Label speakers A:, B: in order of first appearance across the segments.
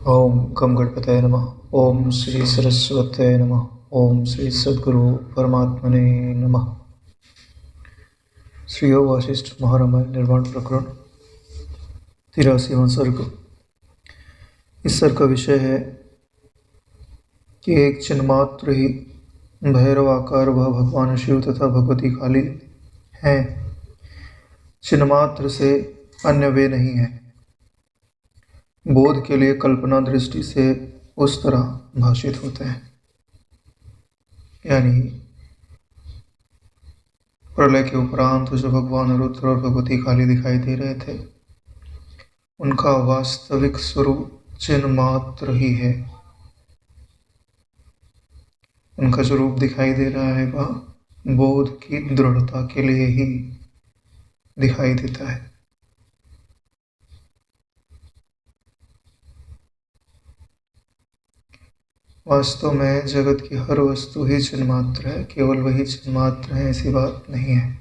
A: ओम गम गणपतये नमः। ओम श्री सरस्वत्यै नमः। ओम श्री सद्गुरु परमात्मने नमः। श्री योग वासिष्ठ महारामायण निर्माण प्रकरण 83वां सर्ग। इस सर्ग का विषय है कि एक चिन्मात्र ही भैरवाकार वह भगवान शिव तथा भगवती काली हैं। चिन्मात्र से अन्य वे नहीं हैं। बोध के लिए कल्पना दृष्टि से उस तरह भाषित होते हैं। यानी प्रलय के उपरांत जो भगवान रुद्र और भगवती काली दिखाई दे रहे थे, उनका वास्तविक स्वरूप चिन्मात्र ही है। उनका जो रूप दिखाई दे रहा है वह बोध की दृढ़ता के लिए ही दिखाई देता है। वास्तव में जगत की हर वस्तु ही चिन्मात्र है, केवल वही चिन्मात्र है ऐसी बात नहीं है।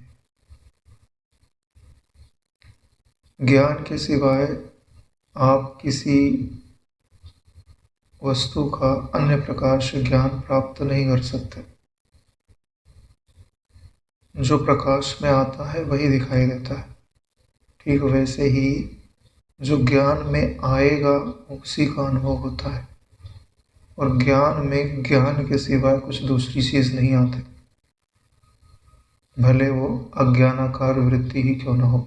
A: ज्ञान के सिवाय आप किसी वस्तु का अन्य प्रकार से ज्ञान प्राप्त नहीं कर सकते। जो प्रकाश में आता है वही दिखाई देता है। ठीक वैसे ही जो ज्ञान में आएगा उसी का अनुभव होता है, और ज्ञान में ज्ञान के सिवाय कुछ दूसरी चीज नहीं आती, भले वो अज्ञानाकार वृत्ति ही क्यों न हो।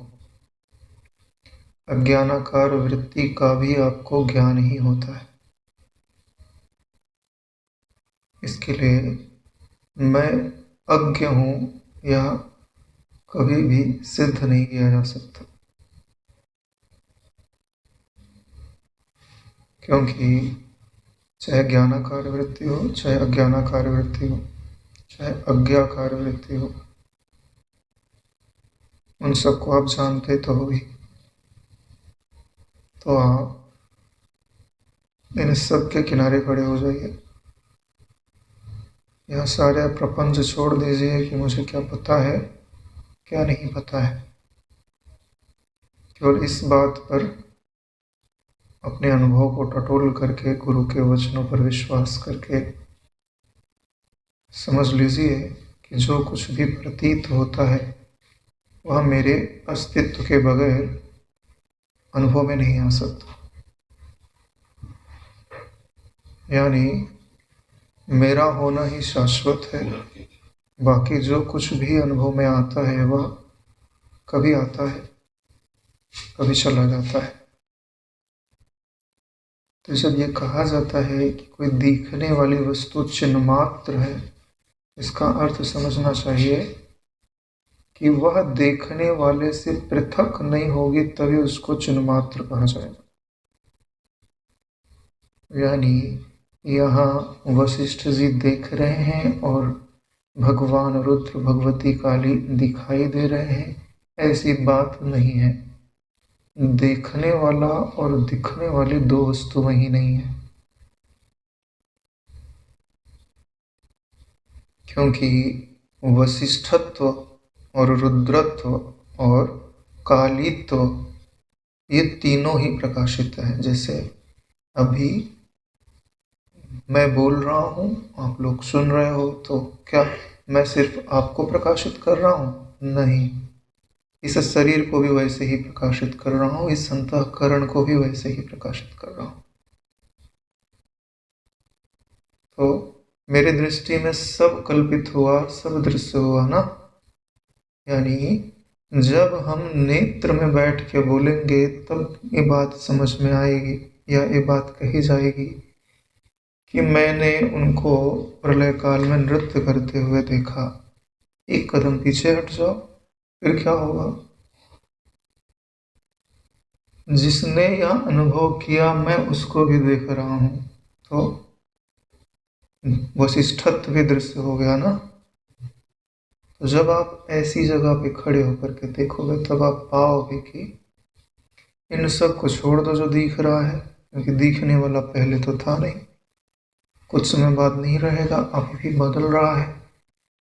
A: अज्ञानाकार वृत्ति का भी आपको ज्ञान ही होता है। इसके लिए मैं अज्ञ हूं या कभी भी सिद्ध नहीं किया जा सकता, क्योंकि चाहे ज्ञानाकार वृत्ति हो, चाहे अज्ञानाकार वृत्ति हो, चाहे अज्ञाकार वृत्ति हो, उन सबको आप जानते तो हो ही। तो आप इन सब के किनारे खड़े हो जाइए। यह सारे प्रपंच छोड़ दीजिए कि मुझे क्या पता है क्या नहीं पता है। केवल इस बात पर अपने अनुभव को टटोल करके, गुरु के वचनों पर विश्वास करके समझ लीजिए कि जो कुछ भी प्रतीत होता है वह मेरे अस्तित्व के बगैर अनुभव में नहीं आ सकता। यानी मेरा होना ही शाश्वत है, बाकी जो कुछ भी अनुभव में आता है वह कभी आता है कभी चला जाता है। तो जब ये कहा जाता है कि कोई दिखने वाली वस्तु चिन्मात्र है, इसका अर्थ समझना चाहिए कि वह देखने वाले से पृथक नहीं होगी, तभी उसको चिन्मात्र कहा जाएगा। यानी यहाँ वशिष्ठ जी देख रहे हैं और भगवान रुद्र भगवती काली दिखाई दे रहे हैं, ऐसी बात नहीं है। देखने वाला और दिखने वाली दो वस्तुएं ही नहीं है, क्योंकि वशिष्ठत्व और रुद्रत्व और कालीत्व ये तीनों ही प्रकाशित हैं। जैसे अभी मैं बोल रहा हूँ, आप लोग सुन रहे हो, तो क्या मैं सिर्फ आपको प्रकाशित कर रहा हूँ? नहीं, इस शरीर को भी वैसे ही प्रकाशित कर रहा हूँ, इस अंतःकरण को भी वैसे ही प्रकाशित कर रहा हूँ। तो मेरे दृष्टि में सब कल्पित हुआ, सब दृश्य हुआ ना। यानी जब हम नेत्र में बैठ के बोलेंगे तब ये बात समझ में आएगी, या ये बात कही जाएगी कि मैंने उनको प्रलय काल में नृत्य करते हुए देखा। एक कदम पीछे हट जाओ, फिर क्या होगा? जिसने यह अनुभव किया मैं उसको भी देख रहा हूं, तो वशिष्ठत्व भी दृश्य हो गया ना। तो जब आप ऐसी जगह पे खड़े होकर के देखोगे तब आप पाओगे कि इन सब को छोड़ दो जो दिख रहा है, क्योंकि दिखने वाला पहले तो था नहीं, कुछ समय बाद नहीं रहेगा, अब भी बदल रहा है।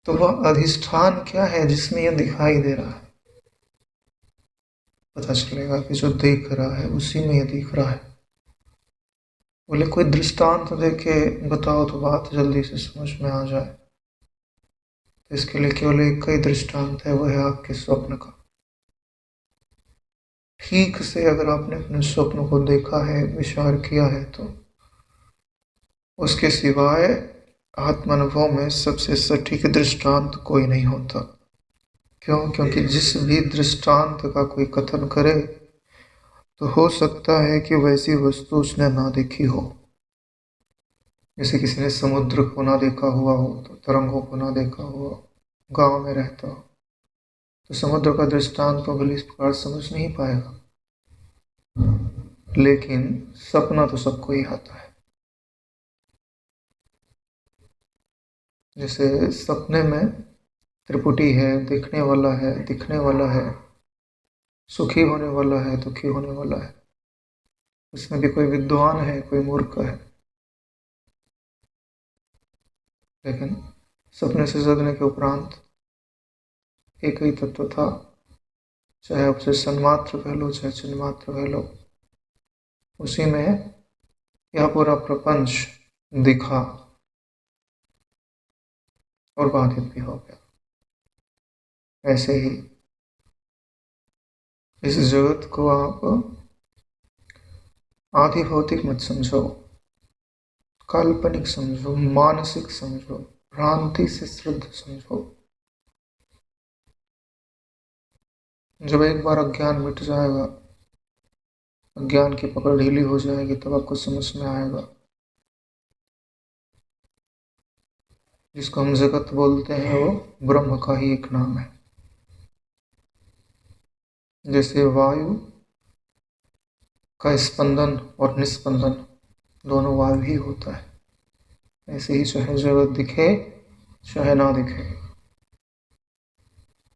A: तो वह अधिष्ठान क्या है जिसमें यह दिखाई दे रहा है? पता चलेगा कि जो देख रहा है उसी में यह दिख रहा है। बोले कोई दृष्टांत देके बताओ तो बात जल्दी से समझ में आ जाए। तो इसके लिए केवल एक ही दृष्टांत है, वो है आपके स्वप्न का। ठीक से अगर आपने अपने स्वप्न को देखा है, विचार किया है, तो उसके सिवाय आत्मानुभव में सबसे सटीक दृष्टांत कोई नहीं होता। क्यों? क्योंकि जिस भी दृष्टांत का कोई कथन करे तो हो सकता है कि वैसी वस्तु उसने ना देखी हो। जैसे किसी ने समुद्र को ना देखा हुआ हो, तो तरंगों को ना देखा हुआ, गांव में रहता हो, तो समुद्र का दृष्टांत तो भले इस प्रकार समझ नहीं पाएगा। लेकिन सपना तो सबको ही आता है। जैसे सपने में त्रिपुटी है, देखने वाला है, दिखने वाला है, सुखी होने वाला है, दुखी होने वाला है। उसमें भी कोई विद्वान है, कोई मूर्ख है। लेकिन सपने से जगने के उपरांत एक ही तत्व था, चाहे उसे सन्मात्र कह लो, चाहे चिन्मात्र कह लो। उसी में यह पूरा प्रपंच दिखा और बाधित भी हो गया। ऐसे ही इस जगत को आप आधि भौतिक मत समझो, काल्पनिक समझो, मानसिक समझो, भ्रांति से शुद्ध समझो। जब एक बार अज्ञान मिट जाएगा, अज्ञान की पकड़ ढीली हो जाएगी, तब आपको समझ में आएगा जिसको हम जगत बोलते हैं वो ब्रह्म का ही एक नाम है। जैसे वायु का स्पंदन और निस्पंदन दोनों वायु ही होता है, ऐसे ही चाहे जगत दिखे चाहे ना दिखे,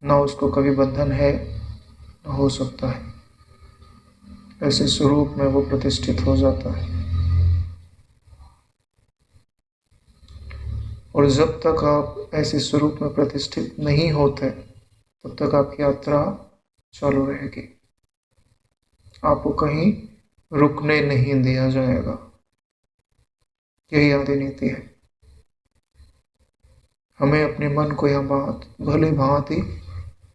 A: ना उसको कभी बंधन है ना हो सकता है, ऐसे स्वरूप में वो प्रतिष्ठित हो जाता है। और जब तक आप ऐसे स्वरूप में प्रतिष्ठित नहीं होते, तब तक आपकी यात्रा चालू रहेगी। आपको कहीं रुकने नहीं दिया जाएगा। यही आदि नीति है। हमें अपने मन को यह बात भली भांति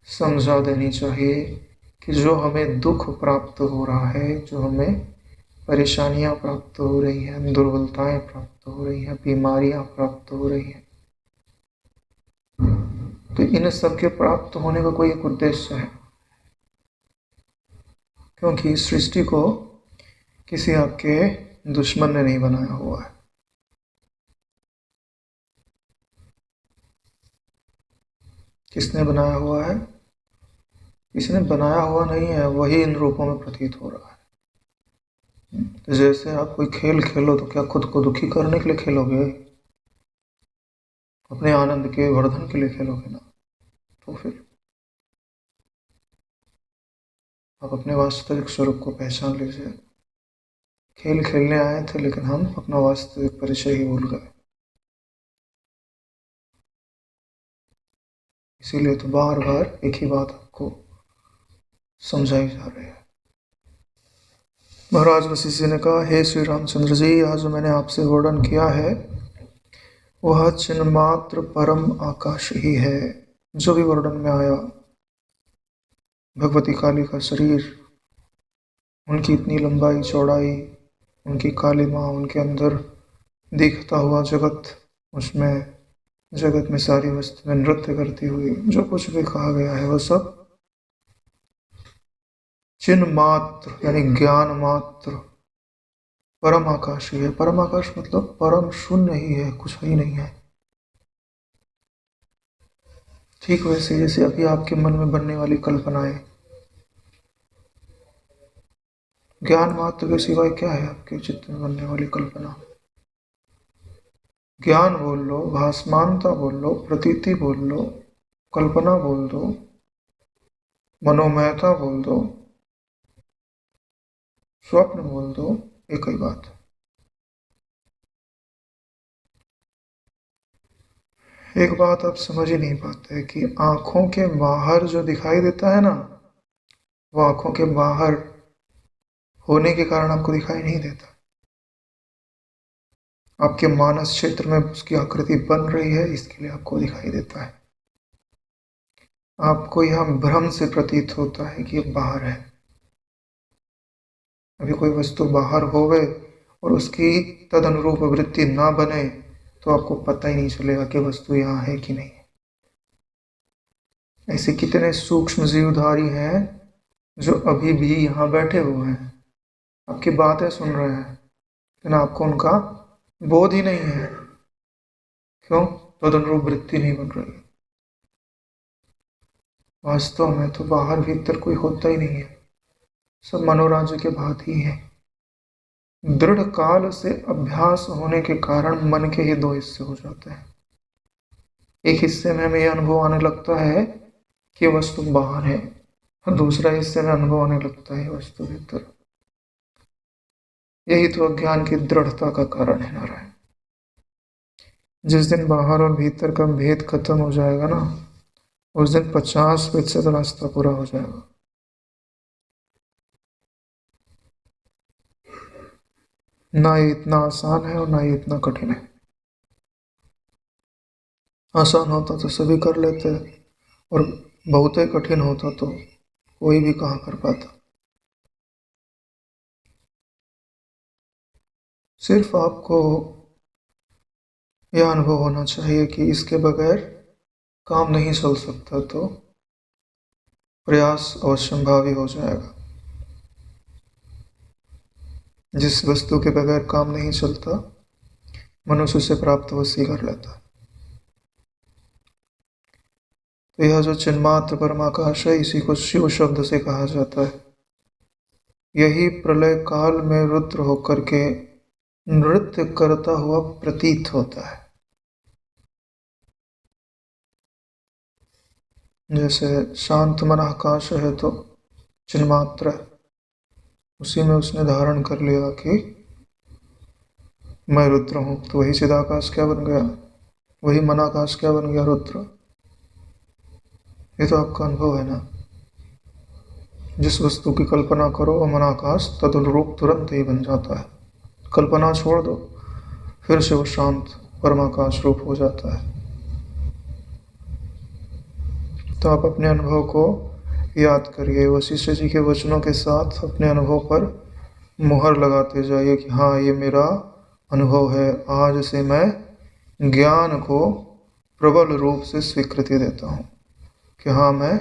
A: समझा देनी चाहिए कि जो हमें दुख प्राप्त हो रहा है, जो हमें परेशानियां प्राप्त हो रही हैं, दुर्बलताएं प्राप्त हो रही हैं, बीमारियां प्राप्त हो रही हैं, तो इन सब के प्राप्त होने का कोई एक उद्देश्य है। क्योंकि इस सृष्टि को किसी आपके दुश्मन ने नहीं बनाया हुआ है। किसने बनाया हुआ है? किसी ने बनाया हुआ नहीं है, वही इन रूपों में प्रतीत हो रहा है। तो जैसे आप कोई खेल खेलो तो क्या खुद को दुखी करने के लिए खेलोगे? अपने आनंद के वर्धन के लिए खेलोगे ना। तो फिर आप अपने वास्तविक स्वरूप को पहचान लीजिए। खेल खेलने आए थे, लेकिन हम अपना वास्तविक परिचय ही भूल गए। इसीलिए तो बार बार एक ही बात आपको समझाई जा रही है। महाराज वशिष्ठ जी ने कहा, हे श्री रामचंद्र जी, आज जो मैंने आपसे वर्णन किया है वह चिन्मात्र परम आकाश ही है। जो भी वर्णन में आया, भगवती काली का शरीर, उनकी इतनी लंबाई चौड़ाई, उनकी कालिमा, उनके अंदर दिखता हुआ जगत, उसमें जगत में सारी वस्तुएं नृत्य करती हुई, जो कुछ भी कहा गया है वह सब चिन्ह मात्र यानी ज्ञान मात्र परम आकाश ही है। परम आकाश मतलब परम शून्य ही है, कुछ ही नहीं है। ठीक वैसे जैसे अभी आपके मन में बनने वाली कल्पनाएं, ज्ञान मात्र के सिवाय क्या है आपके चित्त में बनने वाली कल्पना? ज्ञान बोल लो, भासमानता बोल लो, प्रतीति बोल लो, कल्पना बोल दो, मनोमयता बोल दो, स्वप्न बोल दो, एक ही बात है। एक बात आप समझ ही नहीं पाते कि आंखों के बाहर जो दिखाई देता है ना, वो आंखों के बाहर होने के कारण आपको दिखाई नहीं देता। आपके मानस क्षेत्र में उसकी आकृति बन रही है, इसके लिए आपको दिखाई देता है। आपको यह भ्रम से प्रतीत होता है कि ये बाहर है। अभी कोई वस्तु बाहर होवे और उसकी तद अनुरूप वृत्ति ना बने तो आपको पता ही नहीं चलेगा कि वस्तु यहाँ है कि नहीं। ऐसे कितने सूक्ष्म जीवधारी हैं जो अभी भी यहाँ बैठे हुए हैं, आपकी बातें सुन रहे हैं, लेकिन आपको उनका बोध ही नहीं है। क्यों? तद अनुरूप वृत्ति नहीं बन रही। वास्तव में तो बाहर भीतर कोई होता ही नहीं है, सब मनोराज्य के बात ही है। दृढ़ काल से अभ्यास होने के कारण मन के ही दो हिस्से हो जाते हैं। एक हिस्से में हमें यह अनुभव आने लगता है कि वस्तु बाहर है, और दूसरा हिस्से में अनुभव आने लगता है वस्तु भीतर। यही तो अज्ञान की दृढ़ता का कारण है नारायण। जिस दिन बाहर और भीतर का भेद खत्म हो जाएगा ना, उस दिन 50% रास्ता पूरा हो जाएगा। ना ये इतना आसान है और ना ये इतना कठिन है। आसान होता तो सभी कर लेते, और बहुत ही कठिन होता तो कोई भी कहाँ कर पाता। सिर्फ आपको यह अनुभव होना चाहिए कि इसके बगैर काम नहीं चल सकता, तो प्रयास अवश्यंभावी हो जाएगा। जिस वस्तु के बगैर काम नहीं चलता, मनुष्य उसे प्राप्त अवश्य कर लेता है। तो यह जो चिन्मात्र परमाकाश है, इसी को शिव शब्द से कहा जाता है। यही प्रलय काल में रुद्र होकर के नृत्य करता हुआ प्रतीत होता है। जैसे शांत मन आकाश है तो चिन्मात्र है, उसी में उसने धारण कर लिया कि मैं रुद्र हूं, तो वही चिदाकाश क्या बन गया, वही मनाकाश क्या बन गया, रुद्र। ये तो आपका अनुभव है ना। जिस वस्तु की कल्पना करो वो मनाकाश तदनुरूप तुरंत ही बन जाता है। कल्पना छोड़ दो, फिर से वो शांत परमाकाश रूप हो जाता है। तो आप अपने अनुभव को याद करिए, वशिष्ठ जी के वचनों के साथ अपने अनुभव पर मुहर लगाते जाइए कि हाँ, ये मेरा अनुभव है। आज से मैं ज्ञान को प्रबल रूप से स्वीकृति देता हूँ कि हाँ, मैं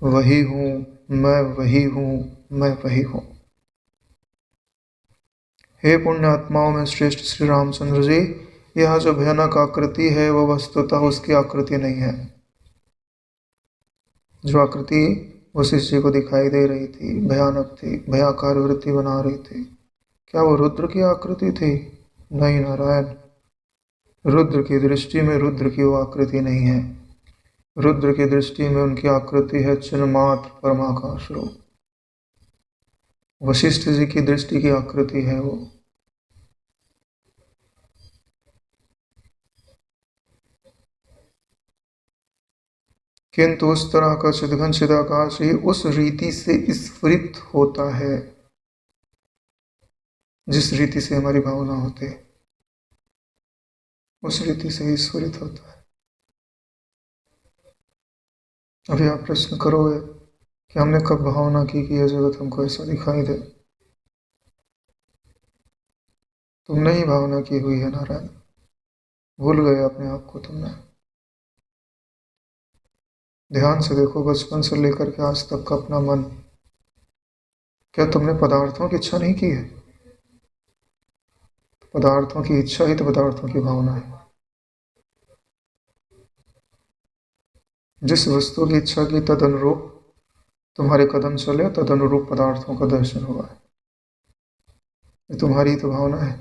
A: वही हूँ, मैं वही हूँ, मैं वही हूँ। हे पुण्य आत्माओं में श्रेष्ठ श्री रामचंद्र जी, यह जो भयानक आकृति है वह वस्तुतः उसकी आकृति नहीं है। जो आकृति वशिष्ठ जी को दिखाई दे रही थी, भयानक थी, भयाकार वृत्ति बना रही थी, क्या वो रुद्र की आकृति थी? नहीं नारायण, रुद्र की दृष्टि में रुद्र की वो आकृति नहीं है। रुद्र की दृष्टि में उनकी आकृति है चिन्मात्र परमाकाश रूप। वशिष्ठ जी की दृष्टि की आकृति है वो। किंतु उस तरह का चिदघन चिदाकाश ही उस रीति से स्फुरित होता है जिस रीति से हमारी भावना होती है, उस रीति से ही स्फुरित होता है। अभी आप प्रश्न करोगे कि हमने कब भावना की कि यह जगत हमको ऐसा दिखाई दे। तुमने ही भावना की हुई है नारायण, भूल गए अपने आप को तुमने। ध्यान से देखो, बचपन से लेकर के आज तक का अपना मन, क्या तुमने पदार्थों की इच्छा नहीं की है? पदार्थों की इच्छा ही तो पदार्थों की भावना है। जिस वस्तु की इच्छा की तद अनुरूप तुम्हारे कदम चले, तद अनुरूप पदार्थों का दर्शन हुआ है। ये तुम्हारी तो भावना है।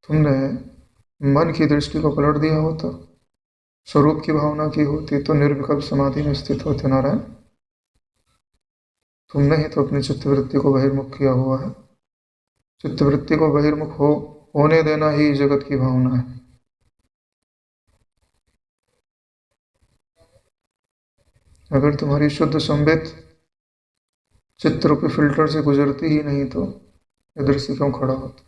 A: तुमने मन की दृष्टि को पलट दिया होता, स्वरूप की भावना की होती, तो निर्विकल्प समाधि में स्थित होते नारायण। तुमने ही तो अपनी चित्तवृत्ति को बहिर्मुख किया हुआ है। चित्तवृत्ति को बहिर्मुख होने देना ही जगत की भावना है। अगर तुम्हारी शुद्ध संबित चित्त रूपी फिल्टर से गुजरती ही नहीं तो इधर से क्यों खड़ा होता?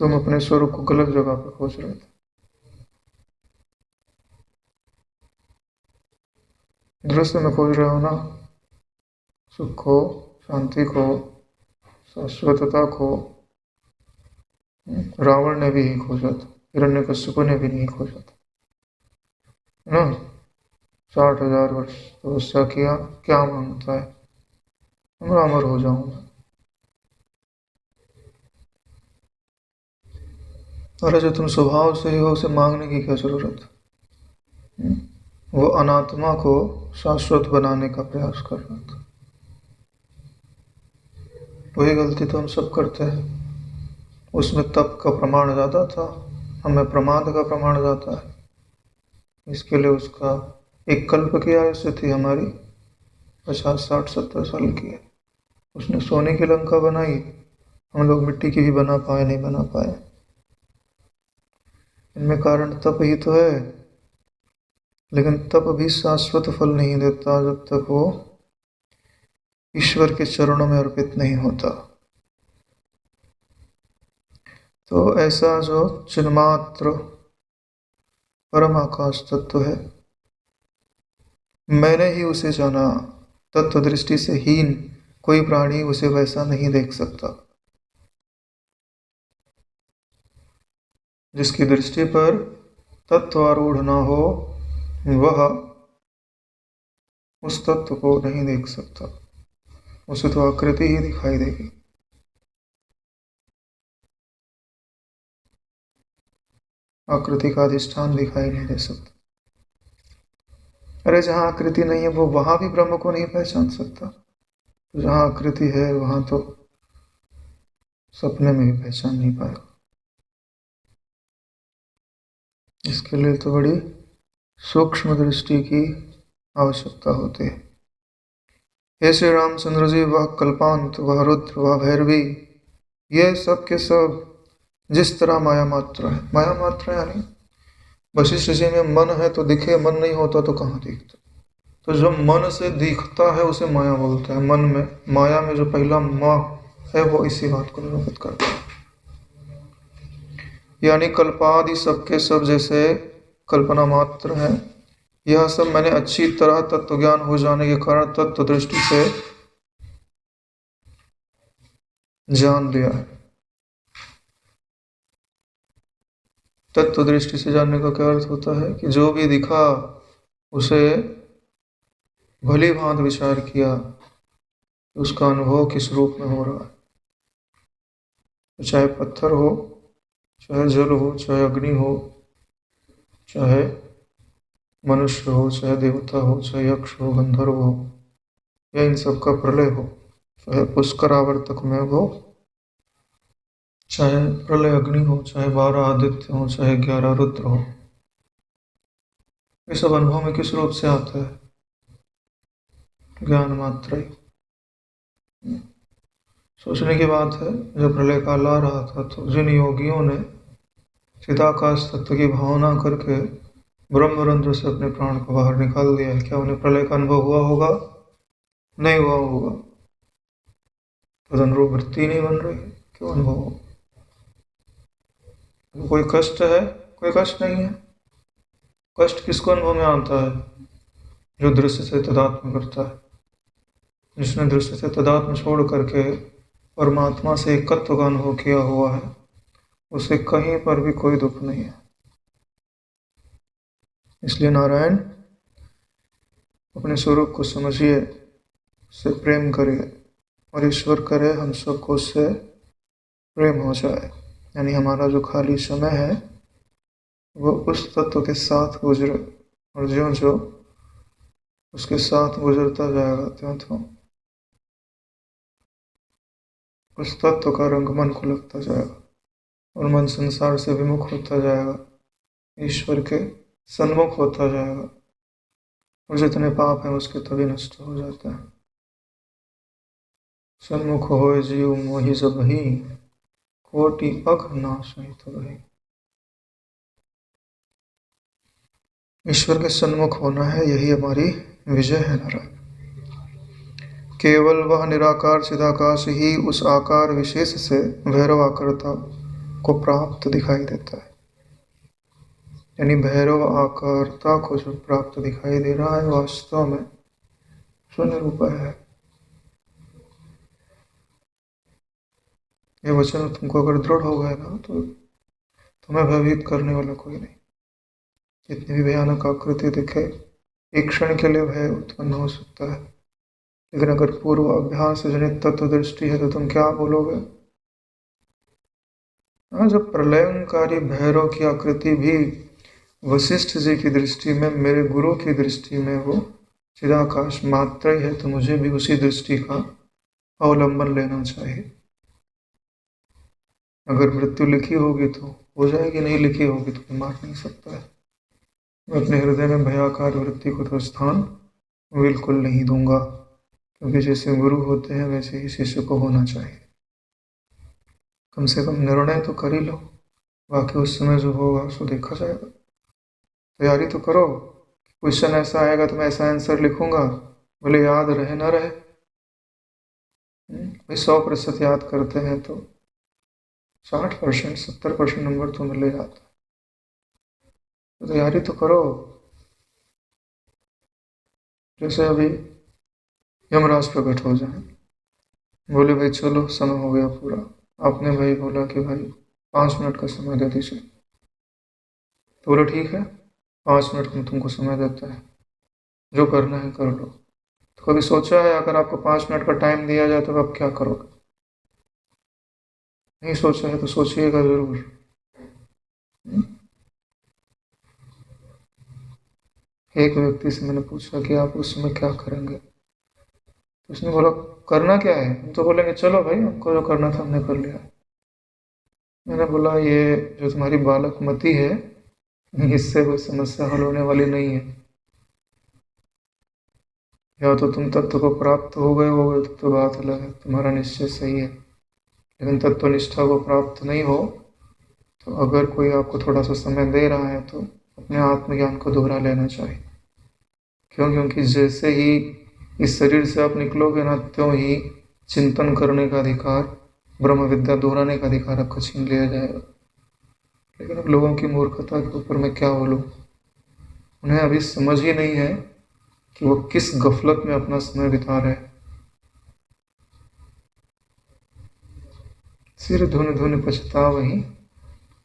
A: तुम अपने स्वरूप को गलत जगह पर खोज रहे थे। दृश्य में खोज रहे हो ना, सुख को, शांति को, शाश्वतता को। रावण ने भी नहीं खोजा था, हिरण्यकश्यप ने भी नहीं खोजा था, है ना। 60,000 वर्ष तपस्या किया, क्या मांगता है? मैं अमर हो जाऊंगा। अरे जो तुम स्वभाव से ही हो, उसे मांगने की क्या जरूरत है? वो अनात्मा को शाश्वत बनाने का प्रयास कर रहा था। वही गलती तो हम सब करते हैं। उसमें तप का प्रमाण ज़्यादा था, हमें प्रमाद का प्रमाण ज़्यादा है। इसके लिए उसका एक कल्प की आयुष्य थी हमारी, 50, 60, 70 साल की है। उसने सोने की लंका बनाई, हम लोग मिट्टी की भी बना पाए, नहीं बना पाए। इनमें कारण तप ही तो है, लेकिन तप भी शाश्वत फल नहीं देता जब तक वो ईश्वर के चरणों में अर्पित नहीं होता। तो ऐसा जो चिन्मात्र परम आकाश तत्व है, मैंने ही उसे जाना। तत्व दृष्टि से हीन कोई प्राणी उसे वैसा नहीं देख सकता। जिसकी दृष्टि पर तत्व आरूढ़ न हो, वह उस तत्व को नहीं देख सकता। उसे तो आकृति ही दिखाई देगी। आकृति का अधिष्ठान दिखाई नहीं दे सकता। अरे जहाँ आकृति नहीं है, वो वहां भी ब्रह्म को नहीं पहचान सकता। तो जहाँ आकृति है, वहां तो सपने में भी पहचान नहीं पाएगा। इसके लिए तो बड़ी सूक्ष्म दृष्टि की आवश्यकता होती है। हे श्री रामचंद्र जी, वह कल्पांत, वह रुद्र, वह भैरवी, ये सब के सब जिस तरह माया मात्र है। माया मात्र है यानी वशिष्ठ जी में मन है तो दिखे, मन नहीं होता तो कहाँ दिखता। तो जो मन से दिखता है उसे माया बोलते हैं। मन में, माया में जो पहला माँ है, वो इसी बात को निरूपित करता है। यानी कल्पादि सबके सब जैसे कल्पना मात्र है। यह सब मैंने अच्छी तरह तत्व ज्ञान हो जाने के कारण तत्व दृष्टि से जान लिया है। तत्व दृष्टि से जानने का क्या अर्थ होता है कि जो भी दिखा उसे भली भांत विचार किया, उसका अनुभव किस रूप में हो रहा है। तो चाहे पत्थर हो, चाहे जल हो, चाहे अग्नि हो, चाहे मनुष्य हो, चाहे देवता हो, चाहे यक्ष हो, गंधर्व हो, या इन सब का प्रलय हो, चाहे पुष्कर आवर्तक में हो, चाहे प्रलय अग्नि हो, चाहे 12 आदित्य हो, चाहे 11 रुद्र हो, ये सब अनुभव में किस रूप से आता है? ज्ञान मात्र ही। सोचने की बात है, जब प्रलय काल आ रहा था तो जिन योगियों ने चिदाकाश तत्व की भावना करके ब्रह्मरंध्र से अपने प्राण को बाहर निकाल दिया, क्या उन्हें प्रलय का अनुभव हुआ होगा? नहीं हुआ होगा। तो अनुरूप वृत्ति नहीं बन रही है, क्यों अनुभव हो? कोई कष्ट है? कोई कष्ट नहीं है। कष्ट किसको अनुभव में आता है? जो दृश्य से तदात्म करता है। जिसने दृश्य से तदात्म छोड़ करके परमात्मा से एकत्व का अनुभव किया हुआ है, उसे कहीं पर भी कोई दुख नहीं है। इसलिए नारायण, अपने स्वरूप को समझिए, उससे प्रेम करिए, और ईश्वर करे हम सबको उससे प्रेम हो जाए। यानी हमारा जो खाली समय है वो उस तत्व के साथ गुजरे, और ज्यों ज्यों उसके साथ गुजरता जाएगा, त्यों त्यों उस तत्व का रंग मन को लगता जाएगा, और मन संसार से विमुख होता जाएगा, ईश्वर के सन्मुख होता जाएगा, और जितने पाप हैं उसके तभी नष्ट हो जाते हैं। सन्मुख होए जीव मोहि जब ही, कोटि अघ नाश तो वही। ईश्वर के सन्मुख होना है, यही हमारी विजय है नारायण। केवल वह निराकार चिदाकाश ही उस आकार विशेष से भैरव आकर था, को प्राप्त दिखाई देता है। यानी भैरव आकारता को जो प्राप्त दिखाई दे रहा है वास्तव में शून्य रूप है। ये वचन तुमको अगर दृढ़ हो गया ना तो तुम्हें भयभीत करने वाला कोई नहीं। जितनी भी भयानक आकृति दिखे, एक क्षण के लिए भय उत्पन्न हो सकता है, लेकिन अगर पूर्व अभ्यास जनित तत्व दृष्टि है तो तुम क्या बोलोगे? हाँ, जब प्रलयंकारी भैरव की आकृति भी वशिष्ठ जी की दृष्टि में, मेरे गुरु की दृष्टि में वो चिदाकाश मात्र ही है, तो मुझे भी उसी दृष्टि का अवलंबन लेना चाहिए। अगर मृत्यु लिखी होगी तो हो जाएगी, नहीं लिखी होगी तो मार नहीं सकता है। मैं अपने हृदय में भयाकार वृत्ति को तो स्थान बिल्कुल नहीं दूंगा, क्योंकि जैसे गुरु होते हैं वैसे ही शिष्य को होना चाहिए। कम से कम निर्णय तो कर ही लो, बाकी उस समय जो होगा उसको देखा जाएगा। तैयारी तो करो, क्वेश्चन ऐसा आएगा तो मैं ऐसा आंसर लिखूंगा, भले याद रहे ना रहे। भाई 100% याद करते हैं तो 60% 70% नंबर तो मिल जाता है। तो तैयारी तो करो। जैसे अभी यमराज प्रकट हो जाए, बोले भाई चलो समय हो गया पूरा, आपने भाई बोला कि भाई 5 मिनट का समय दे दीजिए, तो बोला ठीक है 5 मिनट में तुमको समय देता है, जो करना है कर लो। तो कभी सोचा है अगर आपको 5 मिनट का टाइम दिया जाए तो आप क्या करोगे? नहीं सोचा है तो सोचिएगा जरूर। एक व्यक्ति से मैंने पूछा कि आप उस समय क्या करेंगे, तो उसने बोला करना क्या है, हम तो बोलेंगे चलो भाई हमको जो करना था हमने कर लिया। मैंने बोला ये जो तुम्हारी बालक मति है, इससे कोई समस्या हल होने वाली नहीं है। या तो तुम तत्व को प्राप्त हो गए होगे तो बात अलग है, तुम्हारा निश्चय सही है, लेकिन तत्वनिष्ठा को प्राप्त नहीं हो तो अगर कोई आपको थोड़ा सा समय दे रहा है तो अपने आत्मज्ञान को दोहरा लेना चाहिए। क्यों? क्योंकि जैसे ही इस शरीर से आप निकलोगे ना, त्यों ही चिंतन करने का अधिकार, ब्रह्म विद्या दोहराने का अधिकार आपको छीन लिया जाएगा। लेकिन अब लोगों की मूर्खता के ऊपर मैं क्या बोलूँ, उन्हें अभी समझ ही नहीं है कि वो किस गफलत में अपना समय बिता रहे। सिर धुन धुन पछतावही,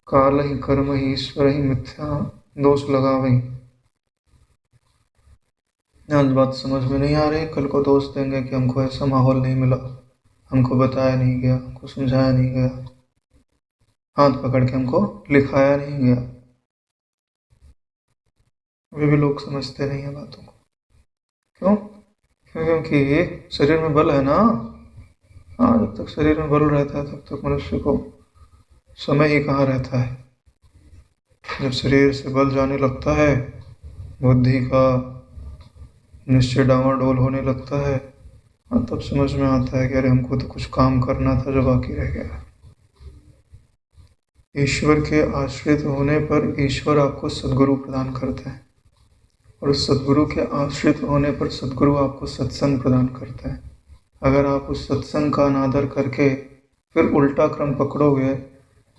A: काल ही कर्म ही ईश्वर ही मिथ्या दोष लगावही। आज बात समझ में नहीं आ रही, कल को दोष देंगे कि हमको ऐसा माहौल नहीं मिला, हमको बताया नहीं गया, हमको समझाया नहीं गया, हाथ पकड़ के हमको लिखाया नहीं गया। अभी भी लोग समझते नहीं है बातों को। क्यों? क्योंकि शरीर में बल है ना। हाँ, जब तक शरीर में बल रहता है तब तक मनुष्य को समय ही कहाँ रहता है। जब शरीर से बल जाने लगता है, बुद्धि का निश्चय डावाडोल होने लगता है, हाँ तब समझ में आता है कि अरे हमको तो कुछ काम करना था जो बाकी रह गया। ईश्वर के आश्रित होने पर ईश्वर आपको सद्गुरु प्रदान करते हैं, और सद्गुरु के आश्रित होने पर सद्गुरु आपको सत्संग प्रदान करते हैं। अगर आप उस सत्संग का अनादर करके फिर उल्टा क्रम पकड़ोगे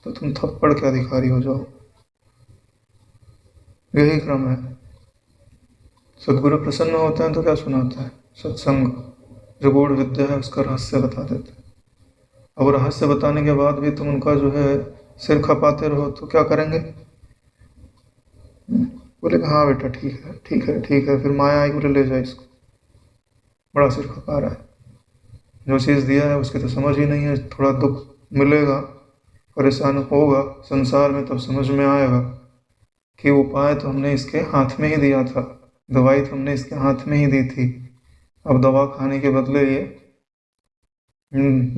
A: तो तुम थप्पड़ के अधिकारी हो जाओ। यही क्रम है। सद्गुरु प्रसन्न होते हैं तो क्या सुनाता है? सत्संग, जो गूढ़ विद्या है उसका रहस्य बता देते हैं। अब रहस्य बताने के बाद भी तुम उनका जो है सिर खपाते रहो तो क्या करेंगे? बोले हाँ बेटा ठीक है ठीक है ठीक है, फिर माया आई बोले ले जाए इसको, बड़ा सिर खपा रहा है। जो चीज़ दिया है उसकी तो समझ ही नहीं है, थोड़ा दुख मिलेगा, परेशान होगा संसार में, तब समझ में आएगा कि उपाय तो हमने इसके हाथ में ही दिया था, दवाई तो हमने इसके हाथ में ही दी थी, अब दवा खाने के बदले ये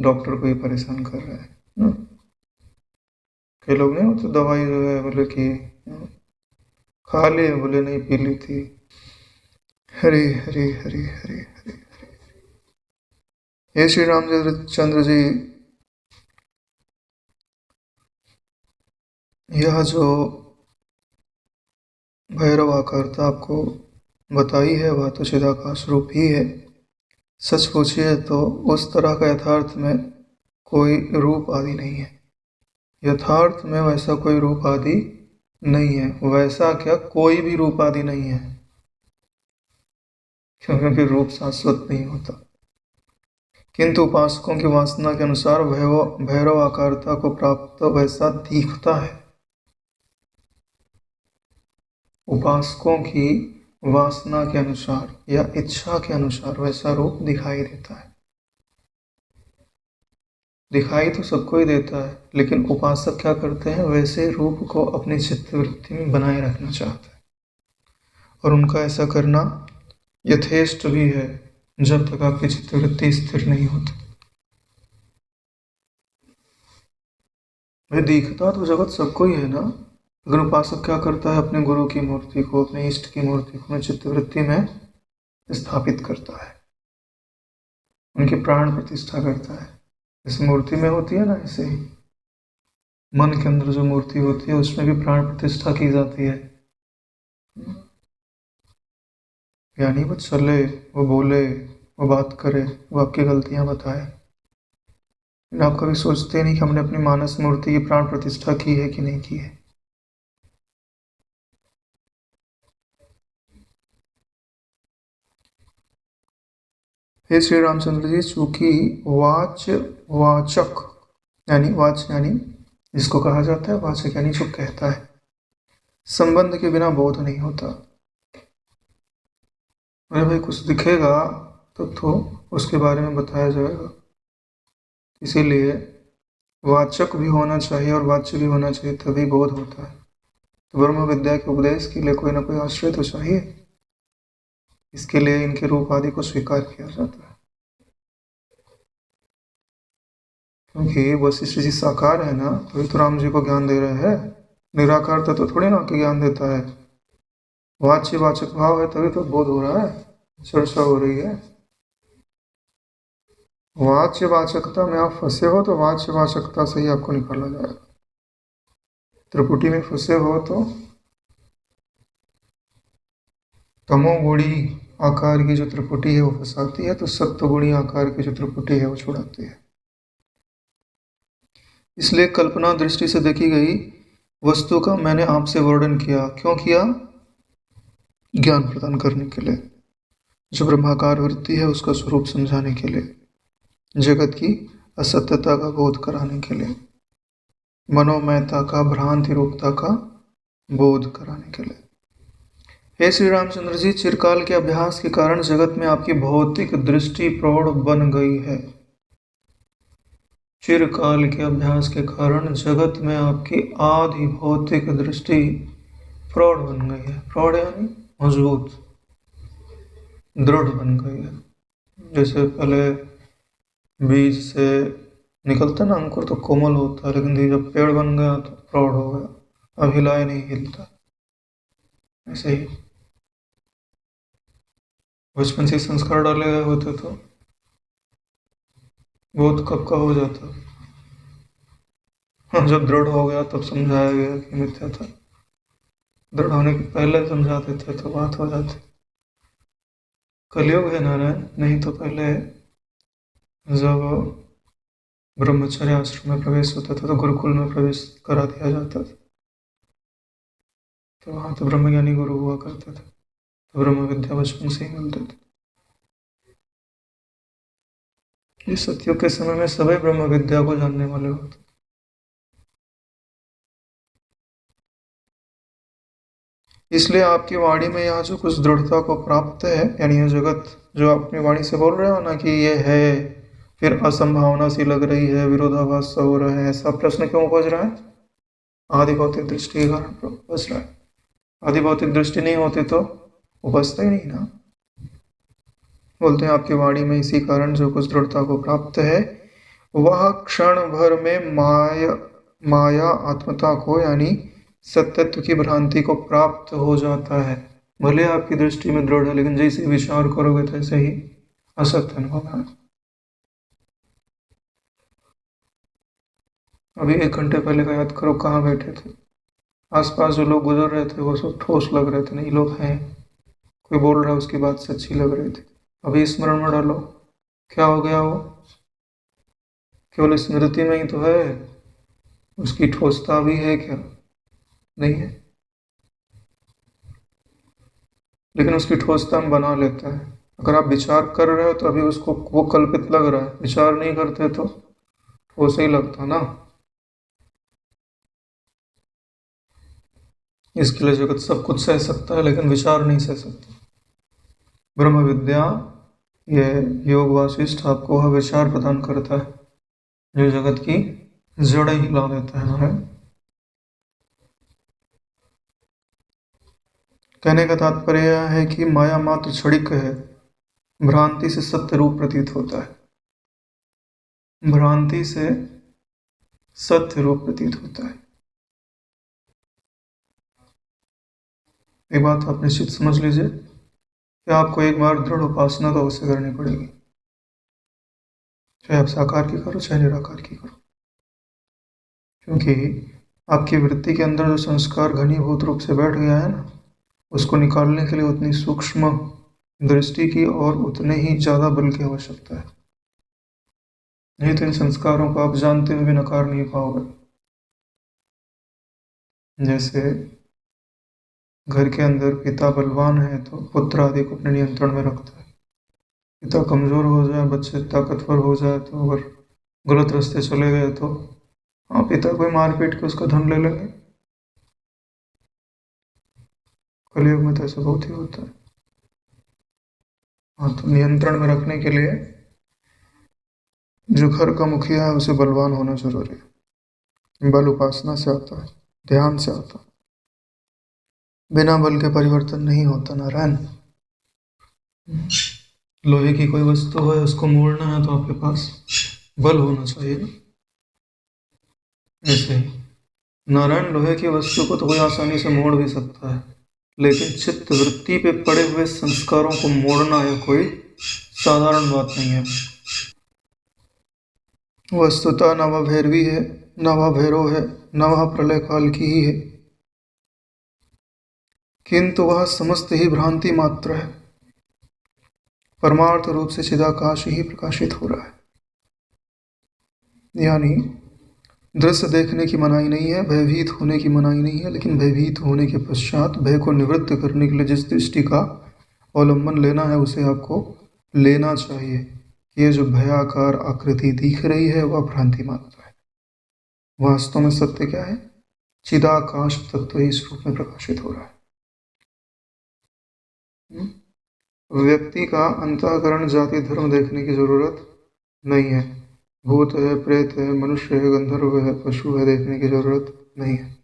A: डॉक्टर को ही परेशान कर रहा है। कई लोग नहीं होते दवाई जो है बोले कि खा ली, बोले नहीं पी ली थी। हरे हरे हरे हरे हरे। ये श्री रामचंद्र जी, यह जो भैरव आकारता आपको बताई है वह तो चिदाकाश रूप ही है। सच पूछिए तो उस तरह का यथार्थ में कोई रूप आदि नहीं है। यथार्थ में वैसा कोई रूप आदि नहीं है। वैसा क्या, कोई भी रूप आदि नहीं है, क्योंकि रूप शाश्वत नहीं होता। किंतु उपासकों की वासना के अनुसार भैरव आकारता को प्राप्त वैसा दिखता है। उपासकों की वासना के अनुसार या इच्छा के अनुसार वैसा रूप दिखाई देता है। दिखाई तो सबको ही देता है, लेकिन उपासक क्या करते हैं, वैसे रूप को अपनी चित्तवृत्ति में बनाए रखना चाहते हैं, और उनका ऐसा करना यथेष्ट भी है जब तक आपकी चित्तवृत्ति स्थिर नहीं होती। भाई दिखता तो जगत सबको ही है ना, लेकिन उपासक क्या करता है, अपने गुरु की मूर्ति को, अपने इष्ट की मूर्ति को अपनी चित्तवृत्ति में स्थापित करता है, उनकी प्राण प्रतिष्ठा करता है। इस मूर्ति में होती है ना, ऐसे ही मन के अंदर जो मूर्ति होती है उसमें भी प्राण प्रतिष्ठा की जाती है। यानी वो चले, वो बोले, वो बात करे, वो आपकी गलतियां बताए, लेकिन आप कभी सोचते नहीं कि हमने अपनी मानस मूर्ति की प्राण प्रतिष्ठा की है कि नहीं की है। हे श्री रामचंद्र जी, चूंकि वाचक यानी जिसको कहा जाता है, वाचक यानी जो कहता है, संबंध के बिना बोध नहीं होता। अरे भाई कुछ दिखेगा तो उसके बारे में बताया जाएगा, इसीलिए वाचक भी होना चाहिए और वाच्य भी होना चाहिए, तभी बोध होता है। तो ब्रह्म विद्या के उपदेश के लिए कोई ना कोई आश्रय तो चाहिए, इसके लिए इनके रूप आदि को स्वीकार किया जाता है। क्योंकि वशिष्ठ जी साकार है ना, तभी तो राम जी को ज्ञान दे रहे हैं। निराकार तो थोड़ी ना कि ज्ञान देता है, वाच्य वाचक भाव है तभी तो बोध हो रहा है, चर्चा हो रही है। वाच्य वाचकता में आप फंसे हो तो वाच्य वाचकता से ही आपको निकाला जाएगा। त्रिपुटी में फंसे हो तो तमोगुणी आकार की जो त्रिपुटी है वो फंसाती है, तो सत्वगुणी आकार की जो त्रिपुटी है वो छुड़ाती है। इसलिए कल्पना दृष्टि से देखी गई वस्तु का मैंने आपसे वर्णन किया। क्यों किया? ज्ञान प्रदान करने के लिए, जो ब्रह्माकार वृत्ति है उसका स्वरूप समझाने के लिए, जगत की असत्यता का बोध कराने के लिए, मनोमयता का, भ्रांति रूपता का बोध कराने के लिए। हे श्री रामचंद्र जी, चिरकाल के अभ्यास के कारण जगत में आपकी भौतिक दृष्टि प्रौढ़ बन गई है। चिरकाल के अभ्यास के कारण जगत में आपकी आदि भौतिक दृष्टि प्रौढ़ बन गई है। प्रौढ़ यानी मजबूत, दृढ़ बन गई है। जैसे पहले बीज से निकलता ना अंकुर तो कोमल होता है, लेकिन जब पेड़ बन गया तो प्रौढ़ हो गया, अब हिलाए नहीं हिलता। ऐसे ही बचपन से संस्कार डाले गए होते तो बहुत कब का हो जाता, जब दृढ़ हो गया तब समझाया गया कि मिथ्या था। दृढ़ होने के पहले समझा देते तो बात हो जाती। कलयुग है नारायण, नहीं तो पहले जब ब्रह्मचर्य आश्रम में प्रवेश होता था तो गुरुकुल में प्रवेश करा दिया जाता था, तो वहाँ तो ब्रह्मज्ञानी गुरु हुआ करते थे, तो ब्रह्म विद्या बचपन से ही मिलते थे। इस सत्युग के समय में सभी ब्रह्म विद्या को जानने वाले होते। इसलिए आपकी वाणी में यहाँ जो कुछ दृढ़ता को प्राप्त है, यानी यह जगत जो आप अपनी वाणी से बोल रहे हो ना कि ये है, फिर असंभावना सी लग रही है, विरोधाभास सा हो रहा है, ऐसा प्रश्न क्यों उपज रहा है? आदि भौतिक दृष्टि के कारण उपज रहा है। आदि भौतिक दृष्टि नहीं होती तो उपजता ही नहीं ना। बोलते हैं आपकी वाणी में इसी कारण जो कुछ दृढ़ता को प्राप्त है, वह क्षण भर में माया आत्मता को यानी सत्यत्व की भ्रांति को प्राप्त हो जाता है। भले आपकी दृष्टि में दृढ़ है, लेकिन जैसे विचार करोगे तैसे ही असत्य अनुभव है। अभी 1 घंटे पहले का याद करो, कहाँ बैठे थे? आसपास जो लोग गुजर रहे थे वो सब ठोस लग रहे थे, नहीं लोग हैं, कोई बोल रहा है उसकी बात से अच्छी लग रही थी। अभी स्मरण में डालो, क्या हो गया वो? केवल स्मृति में ही तो है, उसकी ठोसता भी है क्या? नहीं है। लेकिन उसकी ठोसता हम बना लेते हैं। अगर आप विचार कर रहे हो तो अभी उसको वो कल्पित लग रहा है, विचार नहीं करते तो ठोस ही लगता ना। इसके लिए जगत सब कुछ सह सकता है लेकिन विचार नहीं सह सकता। ब्रह्म विद्या, ये योग वासिष्ठ आपको वह विचार प्रदान करता है जो जगत की जड़ हिला देता है। कहने का तात्पर्य यह है कि माया मात्र क्षणिक है, भ्रांति से सत्य रूप प्रतीत होता है। भ्रांति से सत्य रूप प्रतीत होता है। एक बात आप निश्चित समझ लीजिए कि आपको एक बार दृढ़ उपासना तो अवश्य करनी पड़ेगी, चाहे आप साकार की करो चाहे निराकार की करो। क्योंकि आपकी वृत्ति के अंदर जो संस्कार घनीभूत रूप से बैठ गया है ना, उसको निकालने के लिए उतनी सूक्ष्म दृष्टि की और उतने ही ज़्यादा बल की आवश्यकता है। नहीं तो इन संस्कारों को आप जानते हुए भी नकार नहीं पाओगे। जैसे घर के अंदर पिता बलवान है तो पुत्र आदि को अपने नियंत्रण में रखता है। पिता कमजोर हो जाए, बच्चे ताकतवर हो जाए तो अगर गलत रास्ते चले गए तो हाँ, पिता को मार पीट के उसका धन ले लेंगे। कलयुग में तो ऐसा बहुत ही होता है। हाँ, तो नियंत्रण में रखने के लिए जो घर का मुखिया है उसे बलवान होना जरूरी है। बल उपासना से आता है, ध्यान से आता है। बिना बल के परिवर्तन नहीं होता नारायण। लोहे की कोई वस्तु है, उसको मोड़ना है तो आपके पास बल होना चाहिए ना। ऐसे ही नारायण लोहे की वस्तु को तो कोई आसानी से मोड़ भी सकता है, लेकिन चित्त वृत्ति पे पड़े हुए संस्कारों को मोड़ना यह कोई साधारण बात नहीं है। वस्तुतः न वह भैरवी है, न वह भैरव है, न वह प्रलय काल की ही है, किंतु वह समस्त ही भ्रांति मात्र है। परमार्थ रूप से चिदाकाश ही प्रकाशित हो रहा है। यानी दृश्य देखने की मनाही नहीं है, भयभीत होने की मनाही नहीं है, लेकिन भयभीत होने के पश्चात भय को निवृत्त करने के लिए जिस दृष्टि का अवलंबन लेना है उसे आपको लेना चाहिए। ये जो भयाकार आकृति दिख रही है वह भ्रांति मात्र है। वास्तव में सत्य क्या है? चिदाकाश तत्व ही इस रूप में प्रकाशित हो रहा है। व्यक्ति का अंतःकरण जाति धर्म देखने की जरूरत नहीं है। भूत है, प्रेत है, मनुष्य है, गंधर्व है, पशु है, देखने की जरूरत नहीं है।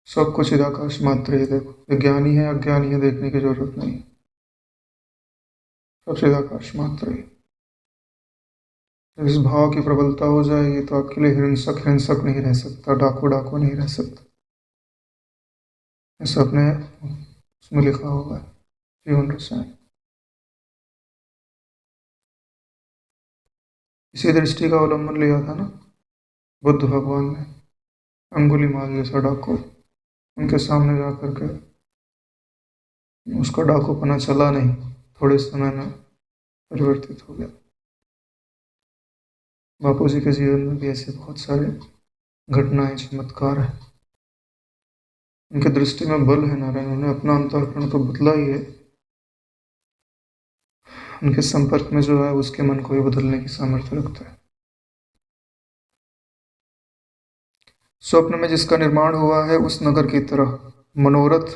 A: सब कुछ चिदाकाश मात्र ही देखो। ज्ञानी है, अज्ञानी है, देखने की जरूरत नहीं। सब चिदाकाश मात्र ही। इस भाव की प्रबलता हो जाएगी तो आपके लिए हिंसक हिंसक नहीं रह सकता, डाकू डाकू नहीं रह सकता। ऐसा अपने उसमें लिखा हुआ है, जीवन रसायन। इसी दृष्टि का अवलंबन लिया था ना बुद्ध भगवान ने। अंगुलीमाल जैसा डाकू, उनके सामने जा करके उसका डाकूपना चला नहीं, थोड़े समय में परिवर्तित हो गया। बापू जी के जीवन में भी ऐसे बहुत सारे घटनाएं, चमत्कार है। उनके दृष्टि में बल है नारायण, उन्होंने अपना अंतःकरण तो बदला ही है, उनके संपर्क में जो है उसके मन को भी बदलने की सामर्थ्य रखता है। स्वप्न में जिसका निर्माण हुआ है उस नगर की तरह मनोरथ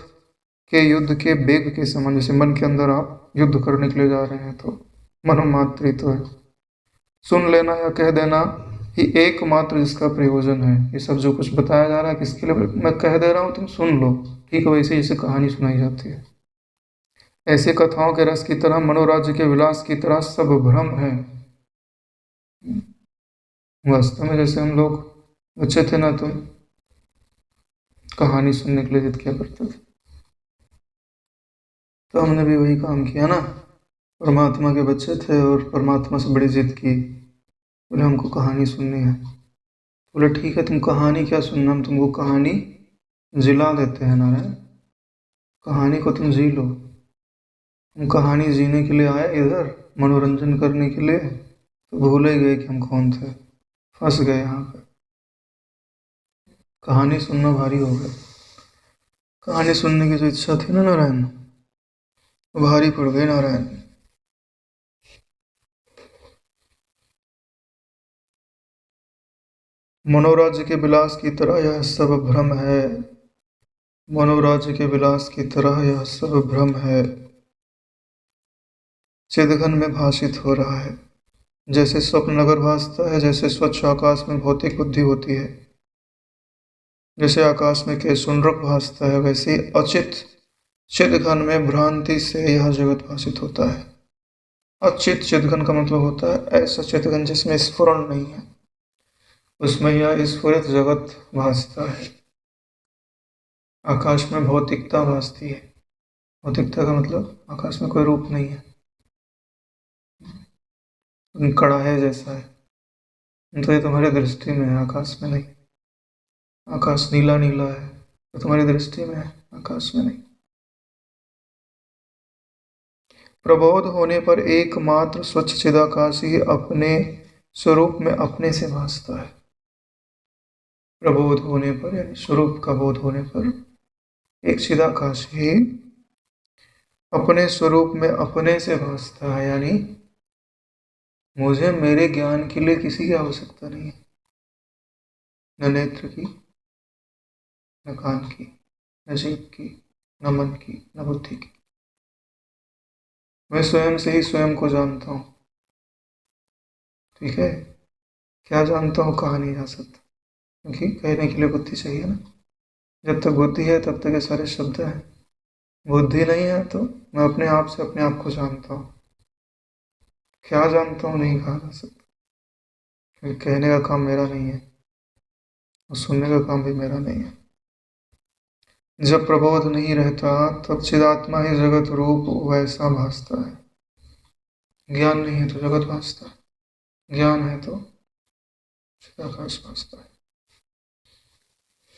A: के युद्ध के बेग के समान, जैसे मन के अंदर आप युद्ध करने के लिए जा रहे हैं तो मनोमात्र ही तो है। सुन लेना या कह देना ही एकमात्र जिसका प्रयोजन है। ये सब जो कुछ बताया जा रहा है किसके लिए? मैं कह दे रहा हूँ, तुम सुन लो, ठीक है? वैसे जैसे कहानी सुनाई जाती है, ऐसे कथाओं के रस की तरह, मनोराज्य के विलास की तरह सब भ्रम है। वास्तव में जैसे हम लोग बच्चे थे ना, तो कहानी सुनने के लिए जिद किया करते थे, तो हमने भी वही काम किया ना। परमात्मा के बच्चे थे और परमात्मा से बड़ी जिद की, बोले हमको कहानी सुननी है। बोले ठीक है, तुम कहानी क्या सुनना, हम तुमको कहानी जिला देते हैं नारायण। कहानी को तुम जी लो। तुम कहानी जीने के लिए आए इधर, मनोरंजन करने के लिए, तो भूल ही गए कि हम कौन थे, फंस गए यहाँ पे। कहानी सुनना भारी हो गया। कहानी सुनने की जो इच्छा थी ना नारायण, वो भारी पड़ गई नारायण। मनोराज्य के विलास की तरह यह सब भ्रम है। मनोराज्य के विलास की तरह यह सब भ्रम है, चिदघन में भाषित हो रहा है। जैसे स्वप्न नगर भासता है, जैसे स्वच्छ आकाश में भौतिक बुद्धि होती है, जैसे आकाश में केशुनरक भासता है, वैसे ही अचित चिदघन में भ्रांति से यह जगत भाषित होता है। अचित चिदघन का मतलब होता है ऐसा चिदघन जिसमें स्फुरण नहीं है, उसमें यह स्फुरित जगत भासता है। आकाश में भौतिकता भासती है। भौतिकता का मतलब आकाश में कोई रूप नहीं है, कड़ाहे जैसा है। तो ये तुम्हारी दृष्टि में है, आकाश में नहीं। आकाश नीला नीला है तो तुम्हारी दृष्टि में है, आकाश में नहीं। प्रबोध होने पर एकमात्र स्वच्छ चिदाकाश ही अपने स्वरूप में अपने से भासता है। प्रबोध होने पर यानी स्वरूप का बोध होने पर एक चिदाकाश ही अपने स्वरूप में अपने से भासता है, यानी मुझे मेरे ज्ञान के लिए किसी की आवश्यकता नहीं है, न नेत्र की, न कान की, न जीभ की, न मन की, न बुद्धि की। मैं स्वयं से ही स्वयं को जानता हूँ। ठीक है, क्या जानता हूँ कहा नहीं जा सकता, क्योंकि कहने के लिए बुद्धि चाहिए ना। जब तक बुद्धि है तब तक ये सारे शब्द हैं। बुद्धि नहीं है तो मैं अपने आप से अपने आप को जानता हूँ। क्या जानता हूँ नहीं कहा जा सकता, क्योंकि कहने का काम मेरा नहीं है और सुनने का काम भी मेरा नहीं है। जब प्रबोध नहीं रहता तब चिदात्मा ही जगत रूप वैसा भासता है। ज्ञान नहीं है तो जगत भासता है, ज्ञान है तो चिदाकाश भासता है।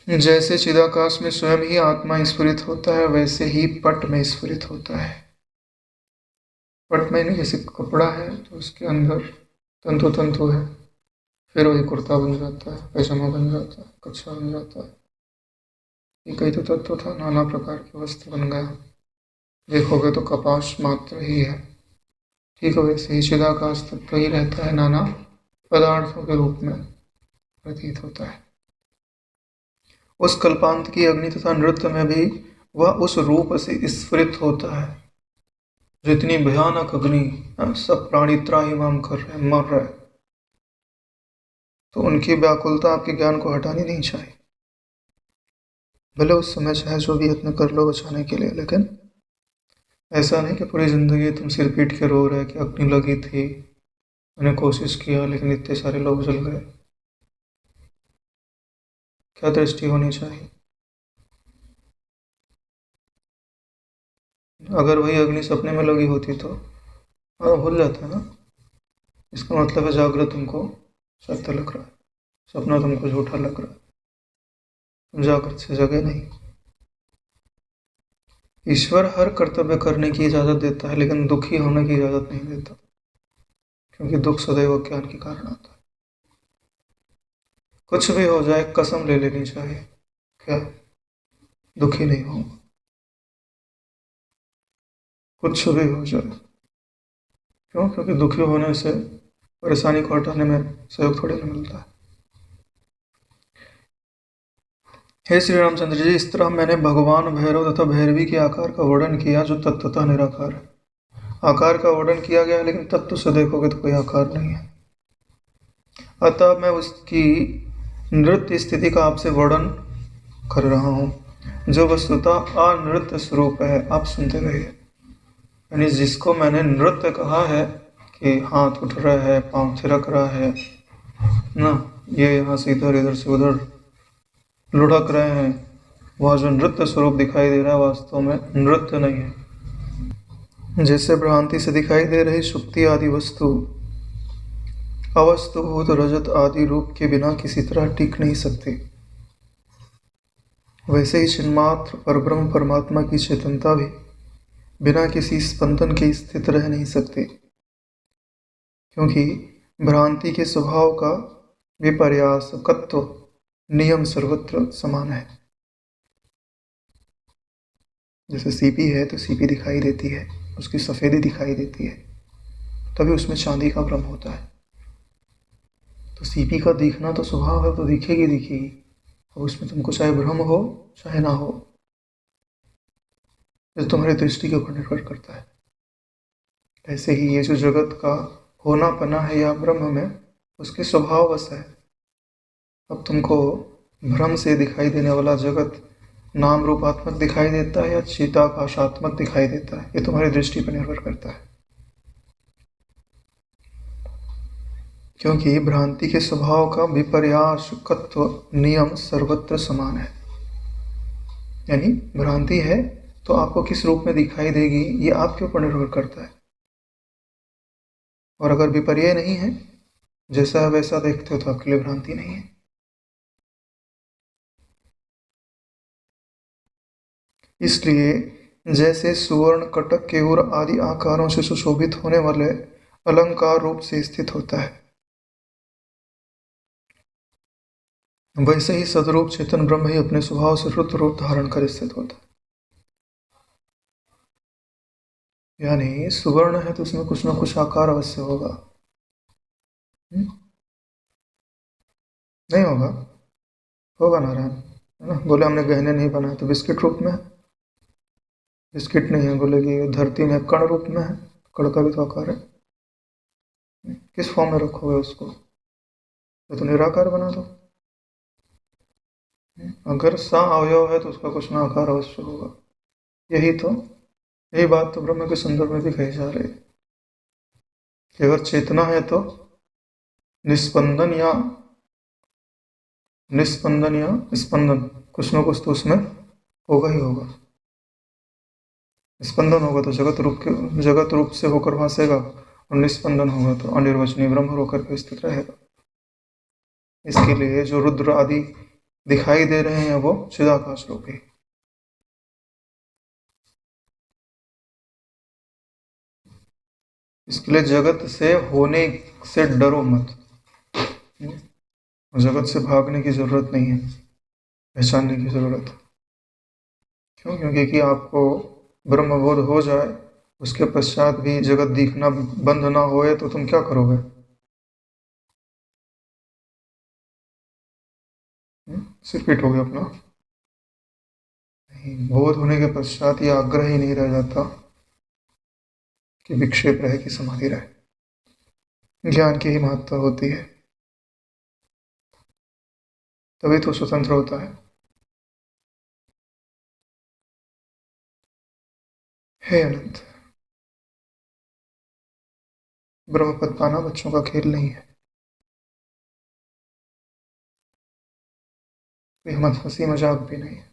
A: जैसे चिदाकाश में स्वयं ही आत्मा स्फुरित होता है, वैसे ही पट में स्फुरित होता है। पट में नहीं, जैसे कपड़ा है तो उसके अंदर तंतु तंतु है, फिर वही कुर्ता बन जाता है, पैजामा बन जाता है, कच्छा बन जाता है। ये कई तो तत्व था, नाना प्रकार के वस्त्र बन गया। देखोगे तो कपास मात्र ही है। ठीक है, वैसे ही चिदाकाश तत्व ही रहता है, नाना पदार्थों के रूप में प्रतीत होता है। उस कल्पांत की अग्नि तथा नृत्य में भी वह उस रूप से स्फुरित होता है। जितनी भयानक अग्नि, सब प्राणी त्राहिमाम कर रहे, मर रहे, तो उनकी व्याकुलता आपके ज्ञान को हटानी नहीं चाहिए। भले उस समय चाहे जो भी यत्न कर लो बचाने के लिए, लेकिन ऐसा नहीं कि पूरी जिंदगी तुम सिर पीट के रो रहे कि अग्नि लगी थी, मैंने कोशिश किया लेकिन इतने सारे लोग जल गए। क्या दृष्टि होनी चाहिए। अगर वही अग्नि सपने में लगी होती तो भूल जाता है ना। इसका मतलब है जागृत तुमको सत्य लग रहा है, सपना तुमको झूठा लग रहा है, तुम जागृत से जगे नहीं। ईश्वर हर कर्तव्य करने की इजाजत देता है, लेकिन दुखी होने की इजाजत नहीं देता, क्योंकि दुख सदैव ज्ञान के कारण आता है। कुछ भी हो जाए कसम ले लेनी चाहिए, क्या दुखी नहीं होगा, कुछ भी हो जाए। क्यों? क्योंकि दुखी होने से परेशानी को हटाने में सहयोग थोड़ी ना मिलता है। हे श्री रामचंद्र जी, इस तरह मैंने भगवान भैरव तथा भैरवी के आकार का वर्णन किया जो तत्वतः निराकार है। आकार का वर्णन किया गया लेकिन तत्व से देखोगे तो कोई आकार नहीं है। अतः मैं उसकी नृत्य स्थिति का आपसे वर्णन कर रहा हूँ, जो वस्तुतः अनृत्य स्वरूप है। आप सुनते रहिए। यानी जिसको मैंने नृत्य कहा है कि हाथ उठ रहा है, पाँव थिरक रहा है ना, ये यहाँ से इधर से उधर लुढ़क रहे हैं, वह जो नृत्य स्वरूप दिखाई दे रहा है वास्तव में नृत्य नहीं है। जैसे भ्रांति से दिखाई दे रही शुक्ति आदि वस्तु अवस्तुभूत रजत आदि रूप के बिना किसी तरह टिक नहीं सकती, वैसे ही चिन्मात्र परब्रह्म परमात्मा की चेतनता भी बिना किसी स्पंदन के स्थित रह नहीं सकती, क्योंकि भ्रांति के स्वभाव का विपर्यासकत्व नियम सर्वत्र समान है। जैसे सीपी है तो सीपी दिखाई देती है, उसकी सफ़ेदी दिखाई देती है, तभी उसमें चांदी का भ्रम होता है। तो सीपी का दिखना तो स्वभाव है, तो दिखेगी दिखेगी, और उसमें तुमको चाहे भ्रम हो चाहे ना हो, ये तुम्हारी दृष्टि के ऊपर निर्भर करता है। ऐसे ही ये जो जगत का होना पना है या ब्रह्म में, उसके स्वभाववश है। अब तुमको भ्रम से दिखाई देने वाला जगत नाम रूपात्मक दिखाई देता है या चिदाभासात्मक दिखाई देता है, ये तुम्हारी दृष्टि पर निर्भर करता है। क्योंकि भ्रांति के स्वभाव का विपर्यासकत्व नियम सर्वत्र समान है। यानी भ्रांति है तो आपको किस रूप में दिखाई देगी, ये आपके ऊपर निर्भर करता है। और अगर विपर्य नहीं है, जैसा है वैसा देखते हो, तो आपके लिए भ्रांति नहीं है। इसलिए जैसे सुवर्ण कटक केयूर आदि आकारों से सुशोभित होने वाले अलंकार रूप से स्थित होता है, वैसे ही सदरूप चेतन ब्रह्म ही अपने स्वभाव से रुद्र रूप धारण कर स्थित होता है। यानी सुवर्ण है तो उसमें कुछ ना कुछ आकार अवश्य होगा। नहीं होगा? होगा नारायण, है ना? बोले हमने गहने नहीं बनाए तो बिस्किट रूप में है। बिस्किट नहीं है, बोले कि धरती में कण रूप में है, कण का भी तो आकार है। किस फॉर्म में रखोगे उसको? तो निराकार बना दो। अगर सा अवयव है तो उसका कुछ ना आकार अवश्य होगा। यही बात तो ब्रह्म के संदर्भ में भी कही जा रही है कि अगर चेतना है तो निस्पंदन या स्पंदन कुछ ना कुछ तो उसमें होगा ही होगा। स्पंदन होगा तो जगत रूप से होकर भासेगा, और निस्पंदन होगा तो अनिर्वचनीय ब्रह्म होकर के स्थित रहेगा। इसके लिए जो रुद्र आदि दिखाई दे रहे हैं वो चिदाकाश रूप ही। इसके लिए जगत से होने से डरो मत। जगत से भागने की जरूरत नहीं है, पहचानने की जरूरत है। क्यों? क्योंकि कि आपको ब्रह्मबोध हो जाए, उसके पश्चात भी जगत दिखना बंद ना होए तो तुम क्या करोगे? सिर पीटोगे अपना? नहीं, बोध होने के पश्चात ये आग्रह ही नहीं रह जाता कि विक्षेप रहे कि समाधि रहे। ज्ञान की ही महत्ता होती है, तभी तो स्वतंत्र होता है। हे अनंत, ब्रह्मपद पाना बच्चों का खेल नहीं है। कोई हंसी मजाक भी नहीं है,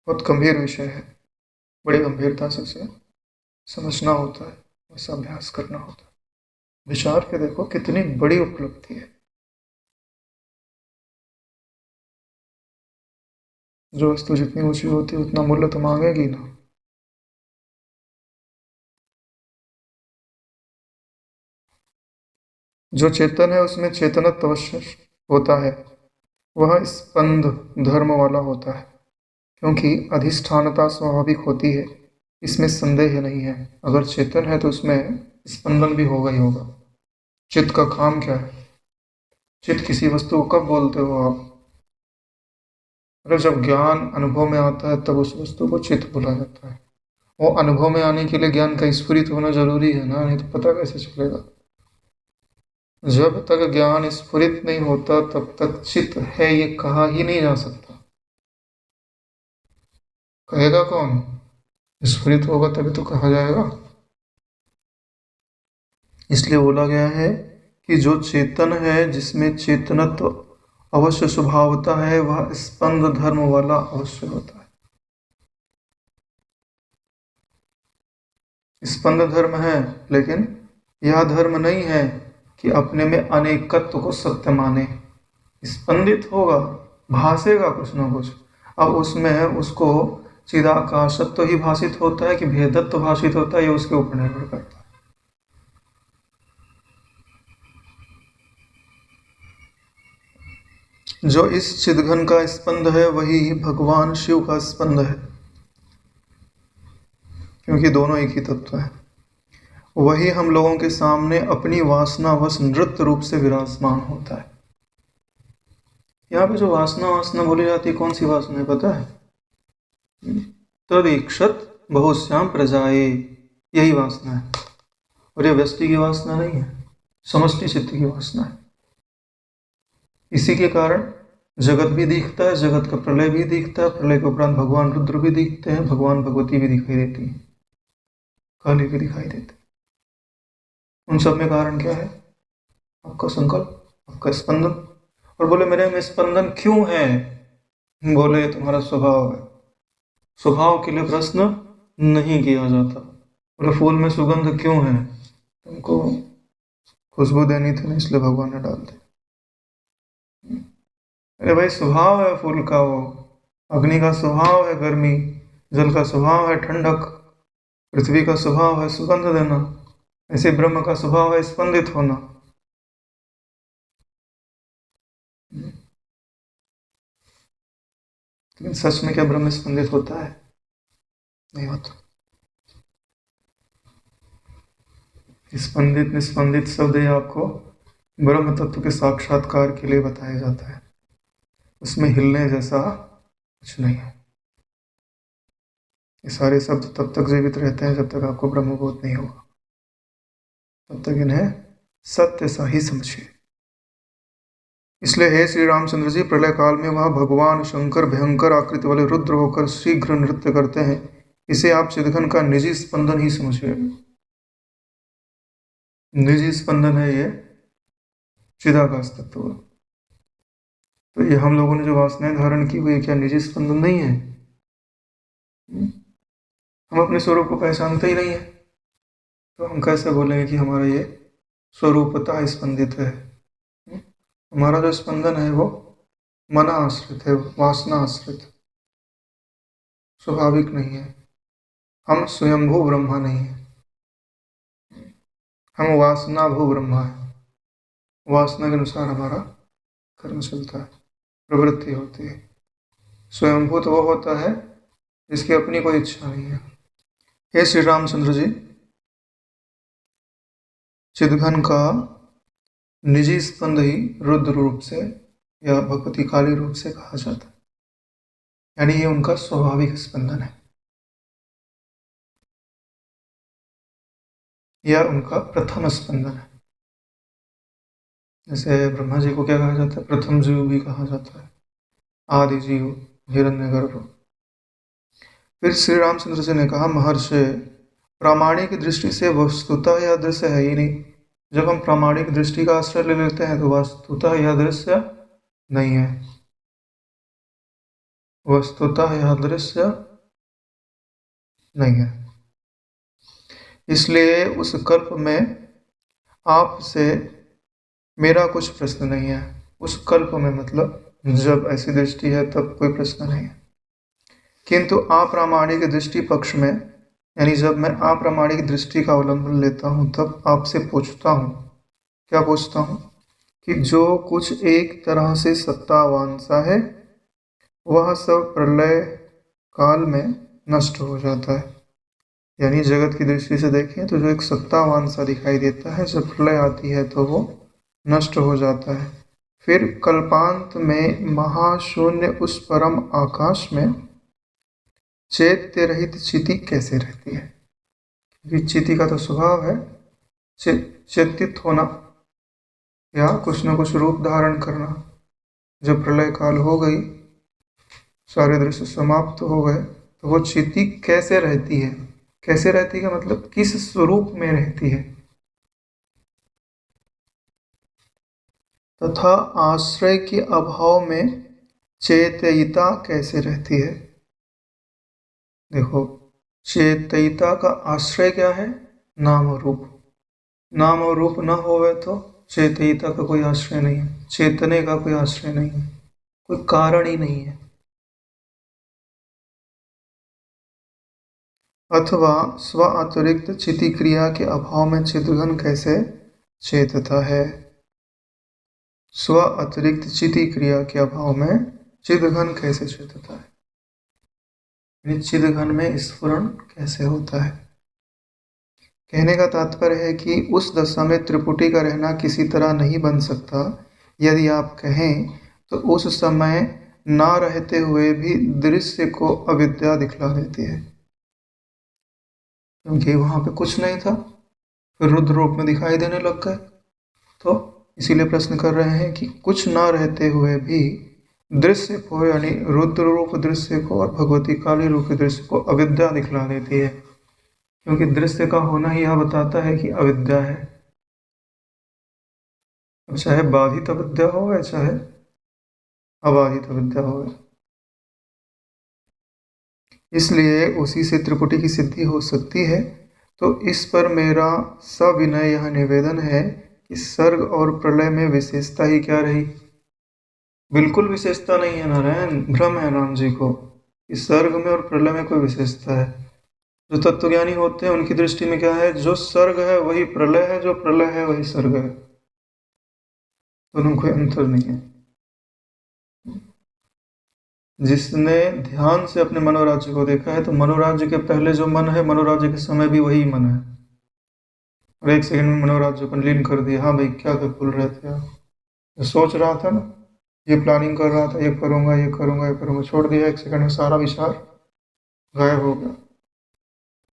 A: बहुत गंभीर विषय है। बड़ी गंभीरता से उसे समझना होता है, उसका अभ्यास करना होता है। विचार के देखो कितनी बड़ी उपलब्धि है। जो वस्तु जितनी ऊंची होती है उतना मूल्य तो मांगेगी ना। जो चेतन है उसमें चेतनत्व अवश्य होता है, वह स्पंद धर्म वाला होता है, क्योंकि अधिष्ठानता स्वाभाविक होती है, इसमें संदेह नहीं है। अगर चेतन है तो उसमें स्पंदन भी होगा ही होगा। चित्त का काम क्या है? चित्त किसी वस्तु को कब बोलते हो आप? अरे जब ज्ञान अनुभव में आता है तब उस वस्तु को चित्त बोला जाता है। वो अनुभव में आने के लिए ज्ञान का स्फुरित होना जरूरी है ना, नहीं तो पता कैसे चलेगा? जब तक ज्ञान स्फुरित नहीं होता तब तक चित्त है ये कहा ही नहीं जा सकता। कहेगा कौन? स्फुरित होगा तभी तो कहा जाएगा। इसलिए बोला गया है कि जो चेतन है, जिसमें चेतनत्व अवश्य स्वभावता है, वह स्पंद धर्म वाला अवश्य होता है। स्पंद धर्म है, लेकिन यह धर्म नहीं है कि अपने में अनेकत्व को सत्य माने। स्पंदित होगा, भासेगा कुछ ना कुछ, अब उसमें उसको चिदाकाशत्व ही भाषित होता है कि भेदत्व भाषित होता है, ये उसके ऊपर निर्भर करता है। जो इस चिदघन का स्पंद है वही भगवान शिव का स्पंद है, क्योंकि दोनों एक ही तत्व है। वही हम लोगों के सामने अपनी वासनावश नृत्य रूप से विराजमान होता है। यहाँ पे जो वासना वासना बोली जाती है, कौन सी वासना है पता है? तदीक्षत बहुश्याम प्रजाए, यही वासना है। और ये व्यष्टि की वासना नहीं है, समष्टि चित्त की वासना है। इसी के कारण जगत भी दिखता है, जगत का प्रलय भी दिखता है, प्रलय के उपरांत भगवान रुद्र भी दिखते हैं, भगवान भगवती भी दिखाई देती है, काली भी दिखाई देती है। उन सब में कारण क्या है? आपका संकल्प, आपका स्पंदन। और बोले मेरे में स्पंदन क्यों है? बोले तुम्हारा स्वभाव है। स्वभाव के लिए प्रश्न नहीं किया जाता। बोले फूल में सुगंध क्यों है? तुमको खुशबू देनी थी ना, इसलिए भगवान ने डाल दी। अरे भाई स्वभाव है फूल का, वो अग्नि का स्वभाव है गर्मी, जल का स्वभाव है ठंडक, पृथ्वी का स्वभाव है सुगंध देना, ऐसे ब्रह्म का स्वभाव है स्पंदित होना। लेकिन सच में क्या ब्रह्म स्पंदित होता है? नहीं होता। स्पंदित निस्पंदित शब्द ये आपको ब्रह्म तत्व के साक्षात्कार के लिए बताया जाता है, उसमें हिलने जैसा कुछ नहीं है। ये सारे शब्द तब तक जीवित रहते हैं जब तक आपको ब्रह्मबोध नहीं होगा, तब तक इन्हें सत्य सा ही समझिए। इसलिए हे श्री रामचंद्र जी, प्रलय काल में वह भगवान शंकर भयंकर आकृति वाले रुद्र होकर शीघ्र नृत्य करते हैं। इसे आप चिदघन का निजी स्पंदन ही समझिए। निजी स्पंदन है ये चिदाकाश तत्व। तो ये हम लोगों ने जो वासनाएं धारण की हुई, क्या निजी स्पंदन नहीं है? हम अपने स्वरूप को पहचानते ही नहीं है, तो हम कैसे बोलेंगे कि हमारा ये स्वरूपता स्पंदित है? हमारा जो स्पंदन है वो मना आश्रित है, वासना आश्रित, स्वाभाविक नहीं है। हम स्वयंभू ब्रह्मा नहीं है, हम वासना भू ब्रह्मा है। वासना के अनुसार हमारा कर्म चलता है, प्रवृत्ति होती है। स्वयंभू तो वो होता है जिसकी अपनी कोई इच्छा नहीं है। हे श्री रामचंद्र जी, चिदघन का निजी स्पंद ही रुद्र रूप से या भगवती काली रूप से कहा जाता है, यानी ये उनका स्वाभाविक स्पंदन है, यह उनका प्रथम स्पंदन है। जैसे ब्रह्मा जी को क्या कहा जाता है? प्रथम जीव भी कहा जाता है, आदि जीव, हिरण्यगर्भ। फिर श्री रामचंद्र जी ने कहा, महर्षि प्रामाणिक दृष्टि से वस्तुतः यह दृश्य है ही नहीं। जब हम प्रामाणिक दृष्टि का आश्रय ले लेते हैं तो वस्तुतः यह दृश्य नहीं है, वस्तुतः यह दृश्य नहीं है। इसलिए उस कल्प में आपसे मेरा कुछ प्रश्न नहीं है। उस कल्प में मतलब जब ऐसी दृष्टि है तब कोई प्रश्न नहीं है, किंतु अप्रामाणिक दृष्टि पक्ष में, यानी जब मैं अप्रामाणिक दृष्टि का अवलंबन लेता हूँ तब आपसे पूछता हूँ। क्या पूछता हूँ? कि जो कुछ एक तरह से सत्तावान सा है वह सब प्रलय काल में नष्ट हो जाता है। यानी जगत की दृष्टि से देखें तो जो एक सत्तावान सा दिखाई देता है, जब प्रलय आती है तो वो नष्ट हो जाता है। फिर कल्पांत में महाशून्य उस परम आकाश में चैत्य रहित चिति कैसे रहती है? क्योंकि चिति का तो स्वभाव है चेतित होना या कुछ न कुछ रूप धारण करना। जब प्रलय काल हो गई, सारे दृश्य समाप्त हो गए, तो वो चिति कैसे रहती है? कैसे रहती है मतलब किस स्वरूप में रहती है? तथा आश्रय के अभाव में चेतयिता कैसे रहती है? देखो, चेतयिता का आश्रय क्या है? नाम और रूप। नाम और रूप न होवे तो चेतयिता का कोई आश्रय नहीं है, चेतने का कोई आश्रय नहीं है, कोई कारण ही नहीं है। अथवा स्व अतिरिक्त चिति क्रिया के अभाव में चिदघन कैसे चेतता है? स्व अतिरिक्त चिति क्रिया के अभाव में चिदघन कैसे चित होता है, चिदघन में स्फुरण कैसे होता है। कहने का तात्पर्य है कि उस दशा में त्रिपुटी का रहना किसी तरह नहीं बन सकता। यदि आप कहें तो उस समय ना रहते हुए भी दृश्य को अविद्या दिखला देती है, क्योंकि वहां पे कुछ नहीं था, फिर रुद्र रूप में दिखाई देने लग गए। तो इसीलिए प्रश्न कर रहे हैं कि कुछ ना रहते हुए भी दृश्य को, यानी रुद्र रूप दृश्य को और भगवती काली रूप दृश्य को अविद्या दिखला देती है, क्योंकि दृश्य का होना ही यह बताता है कि अविद्या है। अब चाहे बाधित अविद्या हो या चाहे अबाधित अविद्या हो, इसलिए उसी से त्रिपुटी की सिद्धि हो सकती है। तो इस पर मेरा सविनय यह निवेदन है कि सर्ग और प्रलय में विशेषता ही क्या रही। बिल्कुल विशेषता नहीं है नारायण, भ्रम है राम जी को कि सर्ग में और प्रलय में कोई विशेषता है। जो तत्वज्ञानी होते हैं उनकी दृष्टि में क्या है, जो सर्ग है वही प्रलय है, जो प्रलय है वही सर्ग है, दोनों कोई अंतर नहीं है। जिसने ध्यान से अपने मनोराज्य को देखा है, तो मनोराज्य के पहले जो मन है, मनोराज्य के समय भी वही मन है, और एक सेकंड में मनोराज्य को लीन कर दिया। हाँ भाई, क्या क्या भूल रहे थे आप, जो सोच रहा था ना, ये प्लानिंग कर रहा था, ये करूंगा ये करूंगा ये करूंगा, छोड़ दिया, एक सेकंड में सारा विचार गायब हो गया।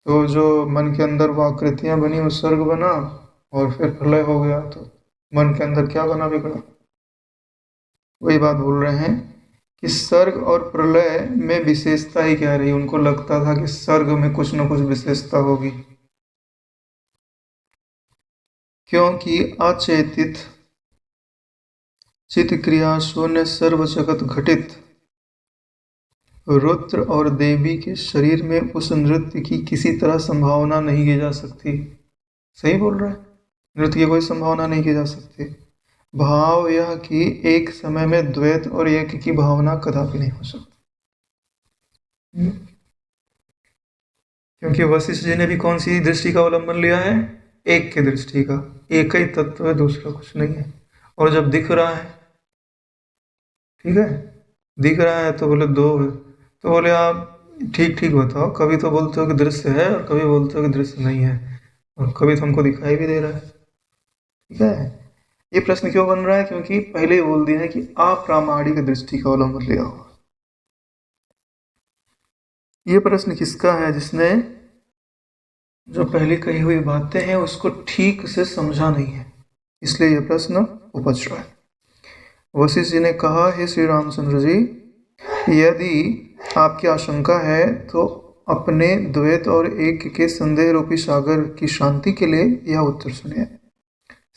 A: तो जो मन के अंदर वो आकृतियां बनी वो सर्ग बना, और फिर प्रलय हो गया, तो मन के अंदर क्या बना, बिगड़ा। वही बात बोल रहे हैं कि सर्ग और प्रलय में विशेषता ही क्या रही। उनको लगता था कि सर्ग में कुछ न कुछ विशेषता होगी, क्योंकि अचेतित चित क्रिया शून्य सर्व जगत घटित रुद्र और देवी के शरीर में उस नृत्य की किसी तरह संभावना नहीं की जा सकती। सही बोल रहा है, नृत्य की कोई संभावना नहीं की जा सकती। भाव यह कि एक समय में द्वैत और एक की भावना कदापि नहीं हो सकती, क्योंकि वशिष्ठ जी ने भी कौन सी दृष्टि का अवलंबन लिया है, एक की दृष्टि का। एक ही तत्व है, दूसरा कुछ नहीं है। और जब दिख रहा है, ठीक है, दिख रहा है तो बोले दो है, तो बोले आप ठीक ठीक बताओ, कभी तो बोलते हो कि दृश्य है और कभी बोलते हो कि दृश्य नहीं है, और कभी तो हमको दिखाई भी दे रहा है। ठीक है, ये प्रश्न क्यों बन रहा है, क्योंकि पहले ही बोल दिया है कि अप्रामाणिक दृष्टि का अवलंबन लिया हुआ। ये प्रश्न किसका है, जिसने जो पहले कही हुई बातें हैं उसको ठीक से समझा नहीं है, इसलिए यह प्रश्न उपज रहा है। वशिष्ठ जी ने कहा, हे श्री रामचंद्र जी, यदि आपकी आशंका है तो अपने द्वैत और एक के संदेह रूपी सागर की शांति के लिए यह उत्तर सुनिए।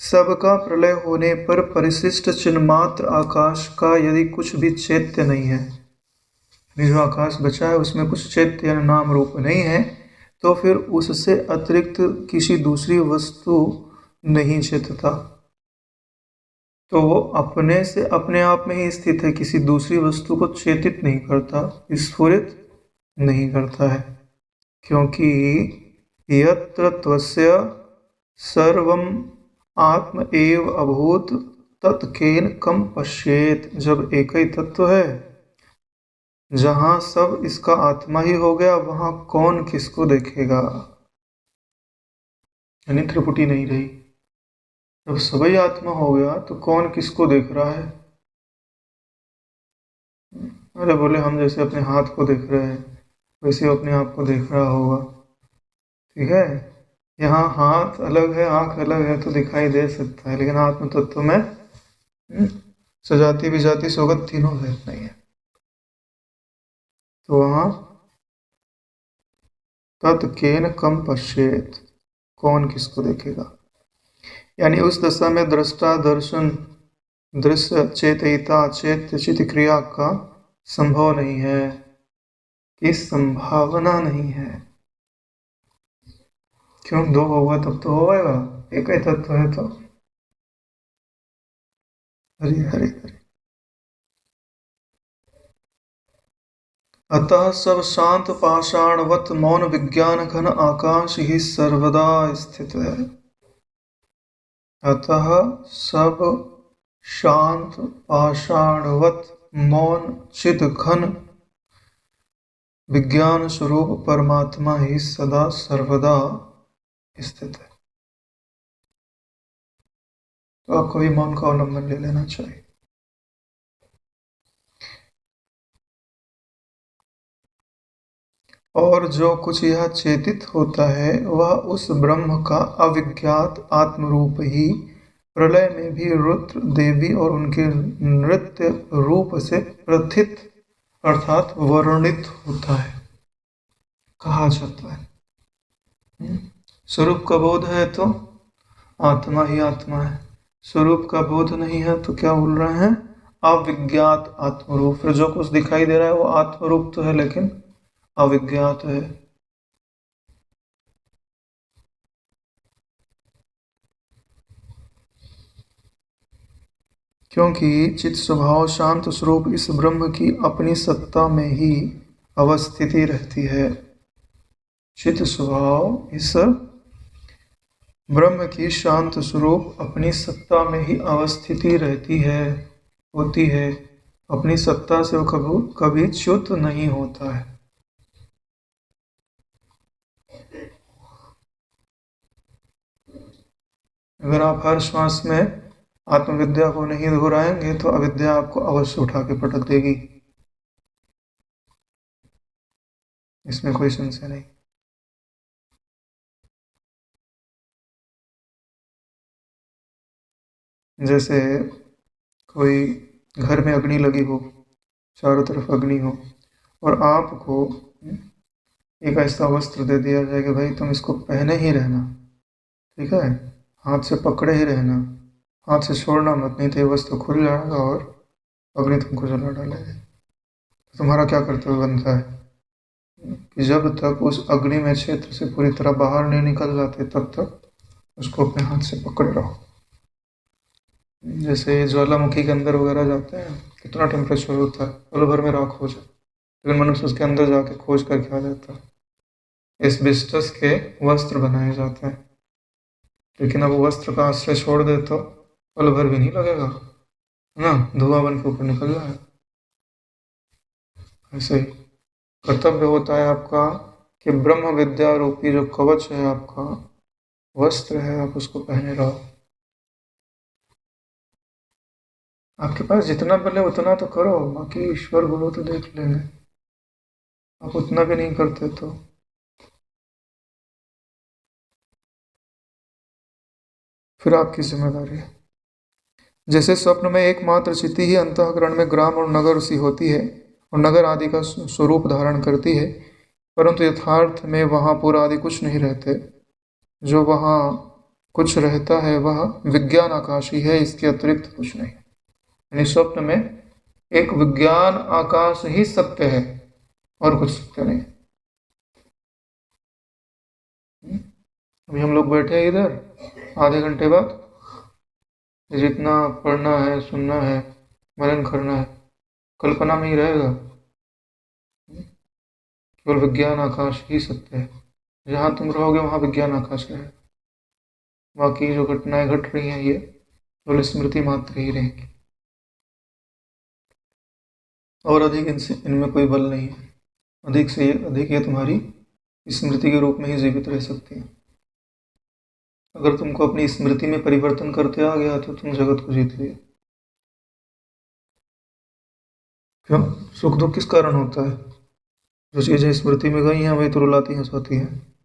A: सबका प्रलय होने पर परिशिष्ट चिन्मात्र आकाश का यदि कुछ भी चैत्य नहीं है, जो आकाश बचा है उसमें कुछ चैत्य या नाम रूप नहीं है, तो फिर उससे अतिरिक्त किसी दूसरी वस्तु नहीं चेतता, तो वो अपने से अपने आप में ही स्थित है, किसी दूसरी वस्तु को चेतित नहीं करता, स्फुरित नहीं करता है। क्योंकि यत्र त्वस्य सर्वम आत्म एव अभूत तत्केन कम पश्येत। जब एक ही तत्व है, जहां सब इसका आत्मा ही हो गया, वहां कौन किसको देखेगा, यानी त्रिपुटी नहीं रही। जब सभी आत्मा हो गया तो कौन किसको देख रहा है। अरे बोले हम जैसे अपने हाथ को देख रहे हैं वैसे अपने आप को देख रहा होगा, ठीक है। यहाँ हाथ अलग है, आंख अलग है तो दिखाई दे सकता है, लेकिन आत्म तत्व में सजाति विजाति सोगत तीनों भेद नहीं है, तो वहां तत्केन कम पश्येत, कौन किसको देखेगा। यानी उस दशा में दृष्टा दर्शन दृश्य चेतयिता चेत चित क्रिया का संभव नहीं है, कि संभावना नहीं है। क्यों, दो होगा तब तो होगा, एक ही तत्व है तो। हरे हरे हरे। अतः सब शांत पाषाणवत मौन विज्ञान घन आकाश ही सर्वदा स्थित है। अतः सब शांत पाषाणवत मौन चित घन विज्ञान स्वरूप परमात्मा ही सदा सर्वदा स्थित है। तो आपको भी मौन का अवलंबन ले लेना चाहिए। और जो कुछ यह चेतित होता है वह उस ब्रह्म का अविज्ञात आत्मरूप ही प्रलय में भी रुद्र देवी और उनके नृत्य रूप से प्रथित अर्थात वर्णित होता है, कहा जाता है। स्वरूप का बोध है तो आत्मा ही आत्मा है, स्वरूप का बोध नहीं है तो क्या बोल रहे हैं? अविज्ञात आत्मरूप। फिर जो कुछ दिखाई दे रहा है वो आत्मरूप तो है लेकिन अविज्ञात है। क्योंकि चित स्वभाव शांत स्वरूप इस ब्रह्म की अपनी सत्ता में ही अवस्थिति रहती है। चित स्वभाव इस ब्रह्म की शांत स्वरूप अपनी सत्ता में ही अवस्थिति रहती है, होती है। अपनी सत्ता से वो कभी च्युत नहीं होता है। अगर आप हर श्वास में आत्मविद्या को नहीं दोहराएंगे तो अविद्या आपको अवश्य उठा के पटक देगी, इसमें कोई संशय नहीं। जैसे कोई घर में अग्नि लगी हो, चारों तरफ अग्नि हो, और आपको एक ऐसा वस्त्र दे दिया जाए कि भाई तुम इसको पहने ही रहना, ठीक है, हाथ से पकड़े ही रहना, हाथ से छोड़ना मत, नहीं तो ये वस्त्र खुल जाएगा और अग्नि तुमको जला डालेगी। तो तुम्हारा क्या कर्तव्य बनता है कि जब तक उस अग्नि में क्षेत्र से पूरी तरह बाहर नहीं निकल जाते तब तक उसको अपने हाथ से पकड़े रहो। जैसे ज्वालामुखी के अंदर वगैरह जाते हैं, कितना टेम्परेचर होता है, पल भर में राख हो जाए, लेकिन मनुष्य उसके अंदर जाके खोज करके आ जाता है। एस्बेस्टस के वस्त्र बनाए जाते हैं, लेकिन अब वस्त्र का आश्रय छोड़ दे तो पल भर भी नहीं लगेगा, है ना, धुआं बन के ऊपर निकल जाए। ऐसे ही कर्तव्य होता है आपका कि ब्रह्म विद्या रूपी जो कवच है, आपका वस्त्र है, आप उसको पहने रहो। आपके पास जितना बल है उतना तो करो, बाकी ईश्वर बोलो तो देख लेंगे। आप उतना भी नहीं करते तो फिर आपकी जिम्मेदारी है। जैसे स्वप्न में एकमात्र चिति ही अंतःकरण में ग्राम और नगर सी होती है और नगर आदि का स्वरूप धारण करती है, परंतु यथार्थ में वहाँ पूरा आदि कुछ नहीं रहते। जो वहाँ कुछ रहता है वह विज्ञान आकाश ही है, इसके अतिरिक्त कुछ नहीं। यानी स्वप्न में एक विज्ञान आकाश ही सत्य है और कुछ सत्य नहीं। अभी हम लोग बैठे हैं इधर, आधे घंटे बाद जितना पढ़ना है, सुनना है, मनन करना है, कल्पना में ही रहेगा। केवल विज्ञान आकाश ही सत्य है। जहाँ तुम रहोगे वहाँ विज्ञान आकाश है, बाकी जो घटनाएं घट रही हैं ये केवल स्मृति मात्र ही रहेगी, और अधिक इनमें कोई बल नहीं है। अधिक से अधिक ये तुम्हारी स्मृति के रूप में ही जीवित रह सकती है। अगर तुमको अपनी स्मृति में परिवर्तन करते आ गया तो तुम जगत को जीत लिए। क्यों? सुख दुख किस कारण होता है? जो चीजें स्मृति में गई हैं वही तो रुलाती हंसाती हैं।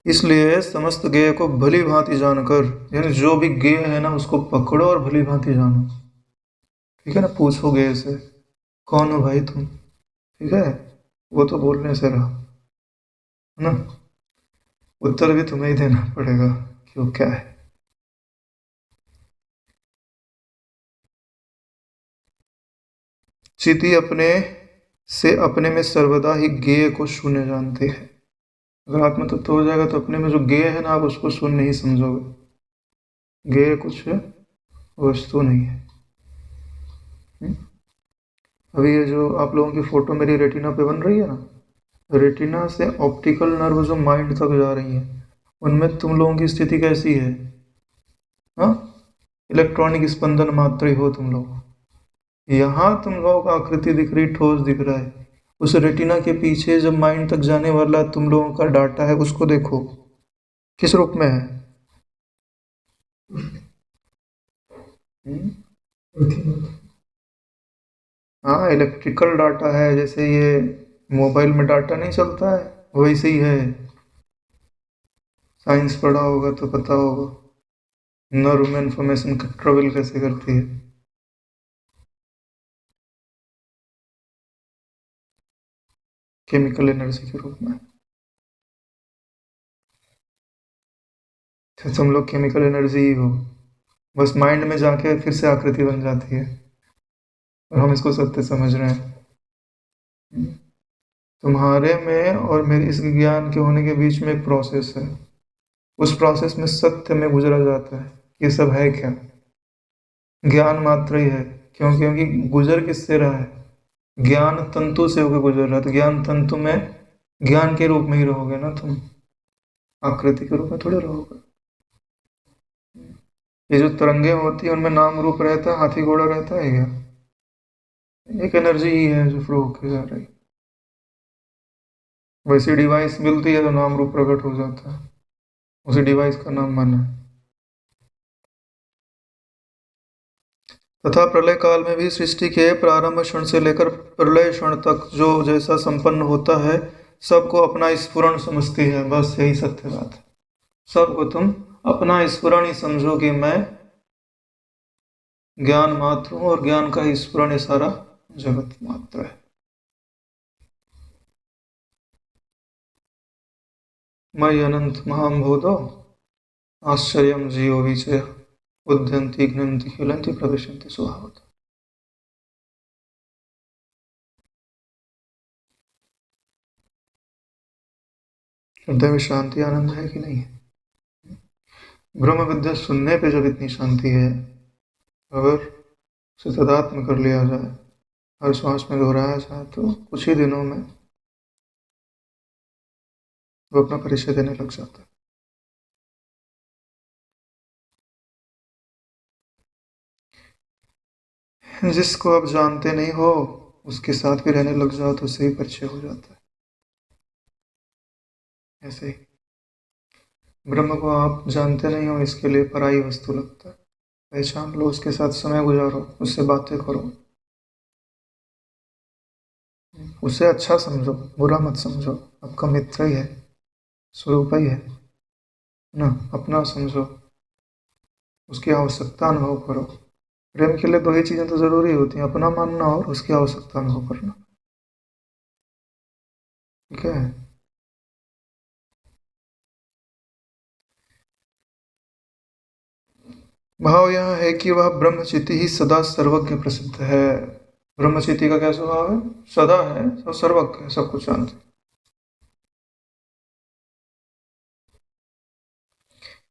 A: इसलिए समस्त गेय को भली भांति जानकर, यानी जो भी गेय है ना उसको पकड़ो और भली भांति जानो। ठीक है ना, पूछो गेय से कौन हो भाई तुम, ठीक है, वो तो बोलने से रहा, है ना, उत्तर भी तुम्हें ही देना पड़ेगा क्यों क्या है। चिति अपने से अपने में सर्वदा ही गेय को शून्य जानते हैं। अगर आत्म तत्व हो जाएगा तो अपने में जो गेय है ना आप उसको शून्य ही समझोगे। गेय कुछ वस्तु नहीं है। अभी ये जो आप लोगों की फोटो मेरी रेटिना पे बन रही है ना, रेटिना से ऑप्टिकल नर्व जो माइंड तक जा रही है, उनमें तुम लोगों की स्थिति कैसी है? हाँ, इलेक्ट्रॉनिक स्पंदन मात्र ही हो तुम लोग। यहाँ तुम लोगों का आकृति दिख रही, ठोस दिख रहा है। उस रेटिना के पीछे जब माइंड तक जाने वाला तुम लोगों का डाटा है, उसको देखो किस रूप में है। हम्म? हाँ, इलेक्ट्रिकल डाटा है, जैसे ये मोबाइल में डाटा नहीं चलता है, वैसे ही है। साइंस पढ़ा होगा तो पता होगा नर्व में इंफॉर्मेशन ट्रेवल कैसे करती है। केमिकल एनर्जी के रूप में। तो तुम लोग केमिकल एनर्जी ही हो, बस माइंड में जाके फिर से आकृति बन जाती है और हम इसको सत्य समझ रहे हैं। तुम्हारे में और मेरे इस ज्ञान के होने के बीच में एक प्रोसेस है। उस प्रोसेस में सत्य में गुजरा जाता है। ये सब है क्या? ज्ञान मात्र ही है। क्यों? क्योंकि गुजर किससे रहा है? ज्ञान तंतु से होकर गुजर रहा है। तो ज्ञान तंतु में ज्ञान के रूप में ही रहोगे ना तुम, आकृति के रूप में थोड़े रहोगे। ये जो तरंगे होती है उनमें नाम रूप रहता है, हाथी घोड़ा रहता है क्या? एक एनर्जी ही है जो फ्लो होके जा रही। वैसी डिवाइस मिलती है तो नाम रूप प्रकट हो जाता है, उसी डिवाइस का नाम मन है। तथा प्रलय काल में भी सृष्टि के प्रारंभ क्षण से लेकर प्रलय क्षण तक जो जैसा संपन्न होता है, सबको अपना स्फुरण समझती है। बस यही सत्य बात है। सबको तुम अपना स्फुरण ही समझो कि मैं ज्ञान मात्र हूं और ज्ञान का ही स्फुरण सारा जगत मात्र है। मयि अनंत महाम्भोधो आश्चर्यं जीवो विचय उद्यन्ति घ्नन्ति खिलन्ति प्रविशन्ति स्वभावतः। हृदय में शांति आनंद है कि नहीं है? ब्रह्म विद्या सुनने पे जब इतनी शांति है, अगर उसे तदात्म कर लिया जाए, हर श्वास में दोहराया जाए, तो कुछ ही दिनों में वो अपना परिचय देने लग जाता है। जिसको आप जानते नहीं हो, उसके साथ भी रहने लग जाओ तो उससे ही परिचय हो जाता है। ऐसे ही ब्रह्म को आप जानते नहीं हो, इसके लिए पराई वस्तु लगता है। पहचान लो, उसके साथ समय गुजारो, उससे बातें करो, उसे अच्छा समझो, बुरा मत समझो। आपका मित्र ही है, स्वरूप ही है ना। अपना समझो, उसकी आवश्यकता अनुभव करो। प्रेम के लिए दो ही चीजें तो जरूरी होती हैं, अपना मानना और उसकी आवश्यकता अनुभव करना। ठीक है। भाव यह है कि वह ब्रह्मचिति ही सदा सर्वज्ञ प्रसिद्ध है। ब्रह्मचिति का क्या स्वभाव है? सदा है, सब सर्वज्ञ है, सब कुछ जानते हैं।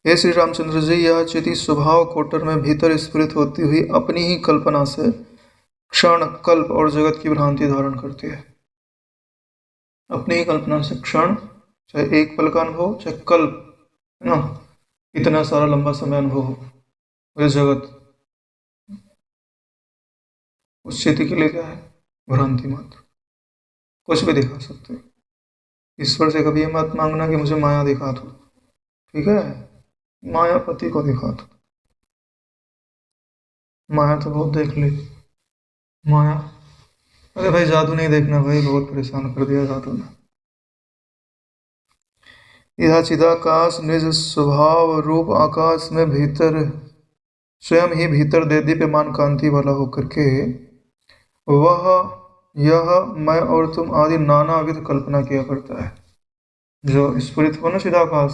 A: हे श्री रामचंद्र जी, यह चिति स्वभाव कोटर में भीतर स्फुरित होती हुई अपनी ही कल्पना से क्षण, कल्प और जगत की भ्रांति धारण करती है। अपनी ही कल्पना से क्षण, चाहे एक पल का अनुभव, चाहे कल्प, है ना, इतना सारा लंबा समय अनुभव हो, वह जगत उस स्थिति के लिए क्या है? भ्रांति मात्र। कुछ भी दिखा सकते हो। ईश्वर से कभी ये मत मांगना कि मुझे माया दिखा दो, ठीक है? मायापति को दिखा दो। माया तो बहुत देख ली। माया, अरे भाई जादू नहीं देखना भाई, बहुत परेशान कर दिया जादू ने। यह चिदाकाश निज स्वभाव रूप आकाश में भीतर स्वयं ही भीतर देदीप्यमान कांति वाला होकर के वह यह मैं और तुम आदि नानाविध कल्पना किया करता है। जो स्फुरित हो ना चिदाकाश,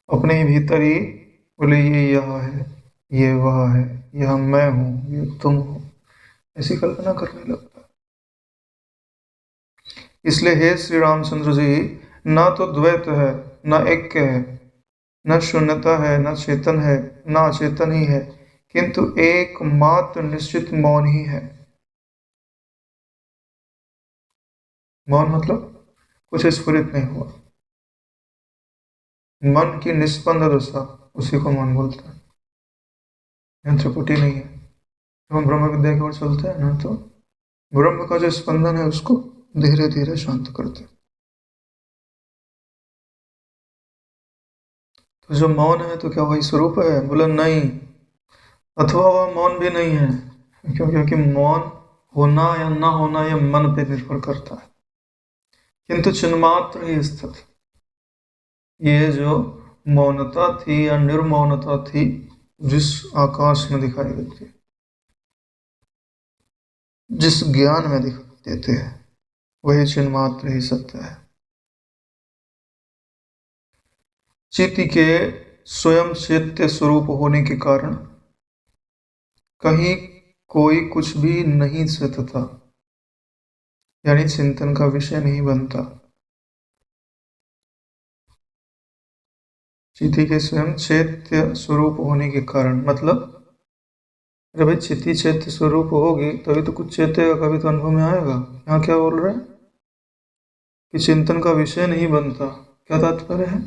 A: अपने ही भीतर ही बोले ये यह है, ये वह है, यह मैं हूँ, ये तुम हो, ऐसी कल्पना करने लगता है। इसलिए हे श्री रामचंद्र जी, ना तो द्वैत है, ना ऐक्य है, न शून्यता है, न चेतन है, न अचेतन ही है, किंतु एकमात्र निश्चित मौन ही है। मौन मतलब कुछ स्फुरित नहीं हुआ, मन की निष्पन्द दशा, उसी को मौन बोलते हैं। त्रिपुटी नहीं है। जब हम ब्रह्म विद्या की ओर चलते हैं ना, तो ब्रह्म का जो स्पंदन है उसको धीरे धीरे शांत करते हैं। तो जो मौन है तो क्या वही स्वरूप है? बोला नहीं, अथवा वह मौन भी नहीं है। क्यों? क्योंकि मौन होना या ना होना यह मन पे निर्भर करता है, किंतु चिन्मात्र ही स्थित। ये जो मौनता थी या निर्मौनता थी, जिस आकाश में दिखाई देती है, जिस ज्ञान में दिखाई देते हैं, वही चिन्मात्र ही सत्य है। चित्त के स्वयं चैत्य स्वरूप होने के कारण कहीं कोई कुछ भी नहीं सतता, यानी चिंतन का विषय नहीं बनता। चिति के स्वयं चैत्य स्वरूप होने के कारण, मतलब अरे भाई चिति चैत्य स्वरूप होगी तभी तो कुछ चैत्य का कभी तो अनुभव में आएगा। यहाँ क्या बोल रहे हैं कि चिंतन का विषय नहीं बनता। क्या तात्पर्य है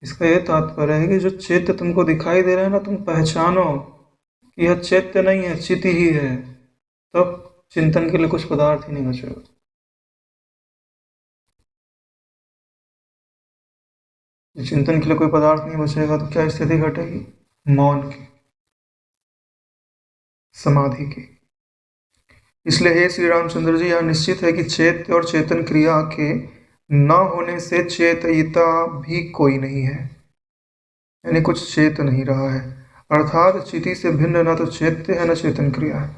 A: इसका? यह तात्पर्य है कि जो चैत्य तुमको दिखाई दे रहा है ना, तुम पहचानो कि यह चैत्य नहीं है, चिति ही है, तब चिंतन के लिए कुछ पदार्थ ही नहीं बचेगा। चिंतन के लिए कोई पदार्थ नहीं बचेगा तो क्या स्थिति घटेगी? मौन की, समाधि की। इसलिए हे श्री रामचंद्र जी, यह निश्चित है कि चैत्य और चेतन क्रिया के न होने से चेतयिता भी कोई नहीं है, यानी कुछ चेत नहीं रहा है। अर्थात चिति से भिन्न न तो चैत्य है न चेतन क्रिया है।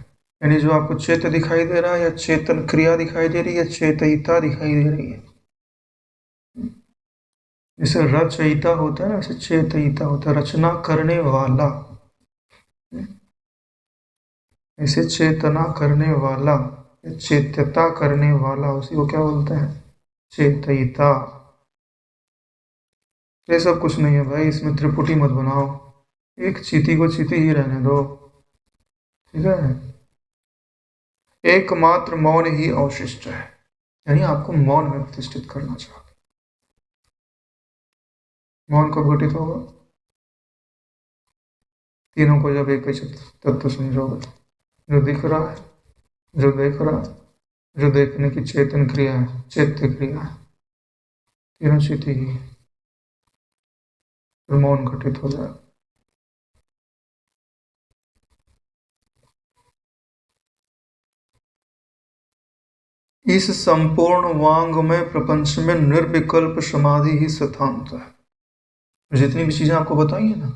A: यानी जो आपको चैत्य दिखाई दे रहा है या चेतन क्रिया दिखाई दे रही है, चेतयिता दिखाई दे रही है। जैसे रचयिता होता है ना, वैसे चेतयिता होता है, रचना करने वाला। ऐसे चेतना करने वाला, चेत्यता करने वाला, उसी को क्या बोलते हैं? चेतयिता। ये सब कुछ नहीं है भाई, इसमें त्रिपुटी मत बनाओ। एक चीटी को चीटी ही रहने दो, ठीक है? एकमात्र मौन ही अवशिष्ट है, यानी आपको मौन में प्रतिष्ठित करना चाहिए। मौन कब घटित होगा? तीनों को जब एक ही तत्व समझोगे। जो दिख रहा है, जो देख रहा है, जो देखने की चेतन क्रिया है, चैत्य क्रिया है, तीनों चीटी ही है, फिर मौन घटित हो जाएगा। इस संपूर्ण वांगमय प्रपंच में निर्विकल्प समाधि ही सिद्धांत है। जितनी भी चीजें आपको बताई है ना,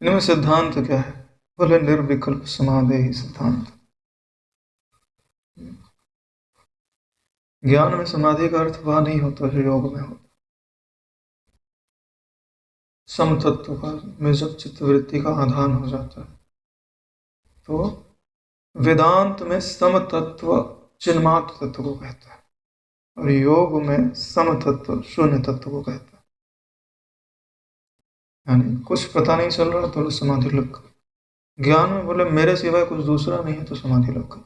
A: इनमें सिद्धांत क्या है? बोले निर्विकल्प समाधि ही सिद्धांत। ज्ञान में समाधि का अर्थ वह नहीं होता जो योग में होता। समतत्व का में जब चित्तवृत्ति का आधान हो जाता है, तो वेदांत में समतत्व चिन्मात्र तत्व को कहता है, और योग में समतत्व शून्य तत्व को कहता है। यानी कुछ पता नहीं चल रहा तो समाधि लग गई। ज्ञान में बोले मेरे सिवाय कुछ दूसरा नहीं है तो समाधि लग गई।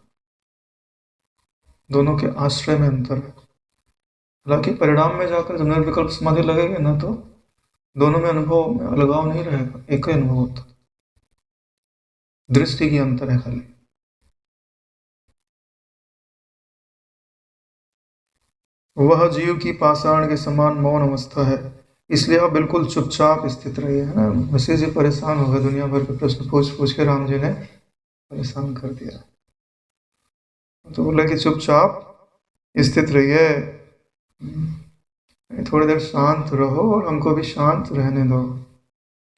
A: दोनों के आश्रय में अंतर है। हालांकि परिणाम में जाकर जब निर्विकल्प समाधि लगेगी ना, तो दोनों में अनुभव में अलगाव नहीं रहेगा, एक ही अनुभव होता। दृष्टि की अंतर है खाली। वह जीव की पाषाण के समान मौन अवस्था है, इसलिए आप बिल्कुल चुपचाप स्थित रहिए। है ना, वशिष्ठ जी परेशान हो गए, दुनिया भर के प्रश्न पूछ पूछ के राम जी ने परेशान कर दिया। तो बोला कि चुपचाप स्थित रहिए, थोड़ी देर शांत रहो और हमको भी शांत रहने दो,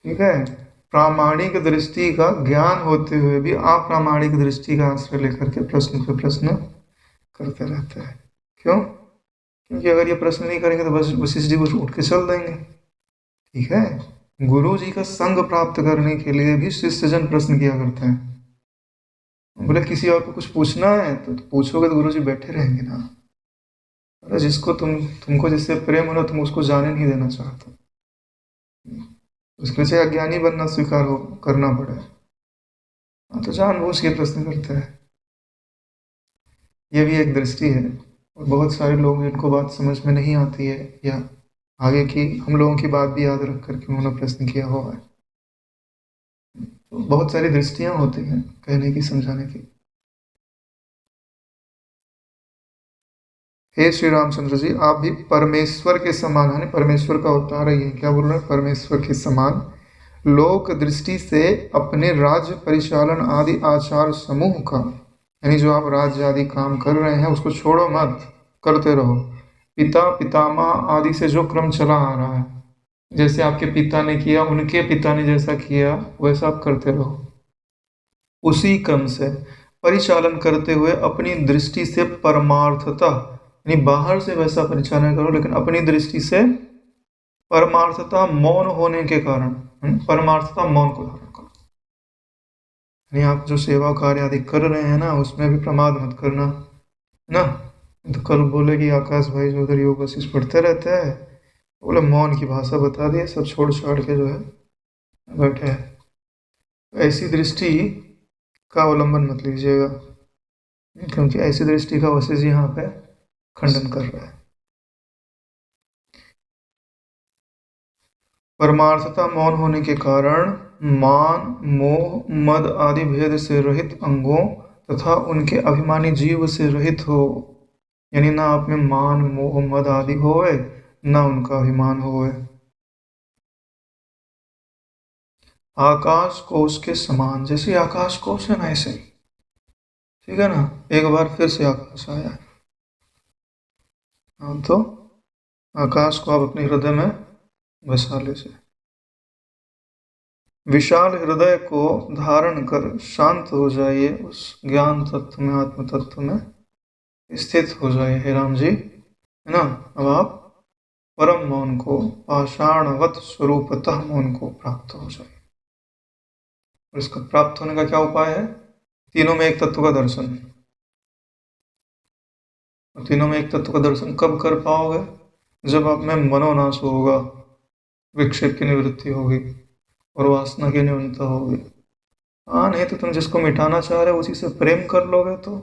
A: ठीक है? प्रामाणिक दृष्टि का ज्ञान होते हुए भी अप्रामाणिक दृष्टि का आश्रय लेकर के प्रश्न पे प्रश्न करते रहते हैं। क्यों? क्योंकि अगर ये प्रश्न नहीं करेंगे तो बस वशिष्ठ जी को उठ के चल देंगे, ठीक है? गुरु जी का संग प्राप्त करने के लिए भी शिष्य जन प्रश्न किया करते हैं। बोले किसी और को कुछ पूछना है तो पूछोगे तो गुरु जी बैठे रहेंगे ना। अरे जिसको तुमको जिससे प्रेम हो ना, तुम उसको जाने नहीं देना चाहते, उसके से अज्ञानी बनना स्वीकार हो करना पड़े, तो जानबूझ के प्रश्न करते हैं। ये भी एक दृष्टि है, और बहुत सारे लोग जिनको बात समझ में नहीं आती है, या आगे की हम लोगों की बात भी याद रख करके उन्होंने प्रश्न किया हुआ है। तो बहुत सारी दृष्टियां होती हैं कहने की, समझाने की। हे श्री रामचंद्र जी, आप भी परमेश्वर के समान, है परमेश्वर का अवतार है, ये क्या बोल रहे हैं, परमेश्वर के समान लोक दृष्टि से अपने राज्य परिचालन आदि आचार समूह का, यानी जो आप राज्य आदि काम कर रहे हैं उसको छोड़ो मत, करते रहो। पिता पितामह आदि से जो क्रम चला आ रहा है, जैसे आपके पिता ने किया, उनके पिता ने जैसा किया, वैसा आप करते रहो। उसी क्रम से परिचालन करते हुए अपनी दृष्टि से परमार्थता, यानी बाहर से वैसा परिचालन करो, लेकिन अपनी दृष्टि से परमार्थता मौन होने के कारण, परमार्थता मौन को धारण करो। यानी आप जो सेवा कार्य आदि कर रहे हैं ना, उसमें भी प्रमाद मत करना, है ना। तो कल बोले कि आकाश भाई जो उधर योग वशिष्ठ पढ़ते रहते हैं, बोले मौन की भाषा बता दिए, सब छोड़ छाड़ के जो है बैठे हैं। ऐसी दृष्टि का अवलंबन मत लीजिएगा, क्योंकि ऐसी दृष्टि का वशिष्ठ यहाँ पे खंडन कर रहा है। परमार्थता मौन होने के कारण मान मोह मद आदि भेद से रहित अंगों तथा उनके अभिमानी जीव से रहित हो, यानी ना आप में मान मोह मद आदि होए, ना उनका अभिमान होए। आकाश कोश के समान, जैसे आकाश कोश है ना ऐसे ही, ठीक है ना। एक बार फिर से आकाश आया, हाँ, तो आकाश को आप अपने हृदय में बसा लीजिए। विशाल हृदय को धारण कर शांत हो जाइए, उस ज्ञान तत्व में, आत्म तत्व में स्थित हो जाइए हे राम जी, है ना। अब आप परम मौन को, पाषाणवत स्वरूपतः मौन को प्राप्त हो जाइए। और इसका प्राप्त होने का क्या उपाय है? तीनों में एक तत्व का दर्शन। और तीनों में एक तत्व का दर्शन कब कर पाओगे? जब आप में मनोनाश होगा, विक्षेप की निवृत्ति होगी और वासना की न्यूनता होगी। हाँ, नहीं तो तुम जिसको मिटाना चाह रहे हो उसी से प्रेम कर लोगे तो,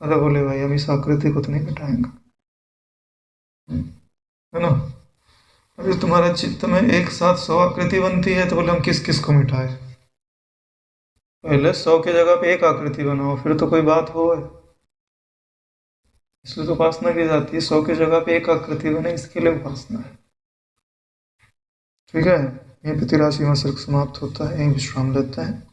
A: अरे बोले भाई हम इस आकृति को तो नहीं मिटाएंगे, है ना। अभी तुम्हारा चित्त में एक साथ 100 आकृति बनती है, तो बोले हम किस किस को मिटाए। पहले 100 की जगह पे एक आकृति बनाओ, फिर तो कोई बात हो। इसलिए तो उपासना की जाती है, 100 की जगह पे एक आकृति बने, इसके लिए उपासना है। ठीक है, यहीं पे 83वां सर्ग समाप्त होता है, यहीं विश्राम लेते हैं।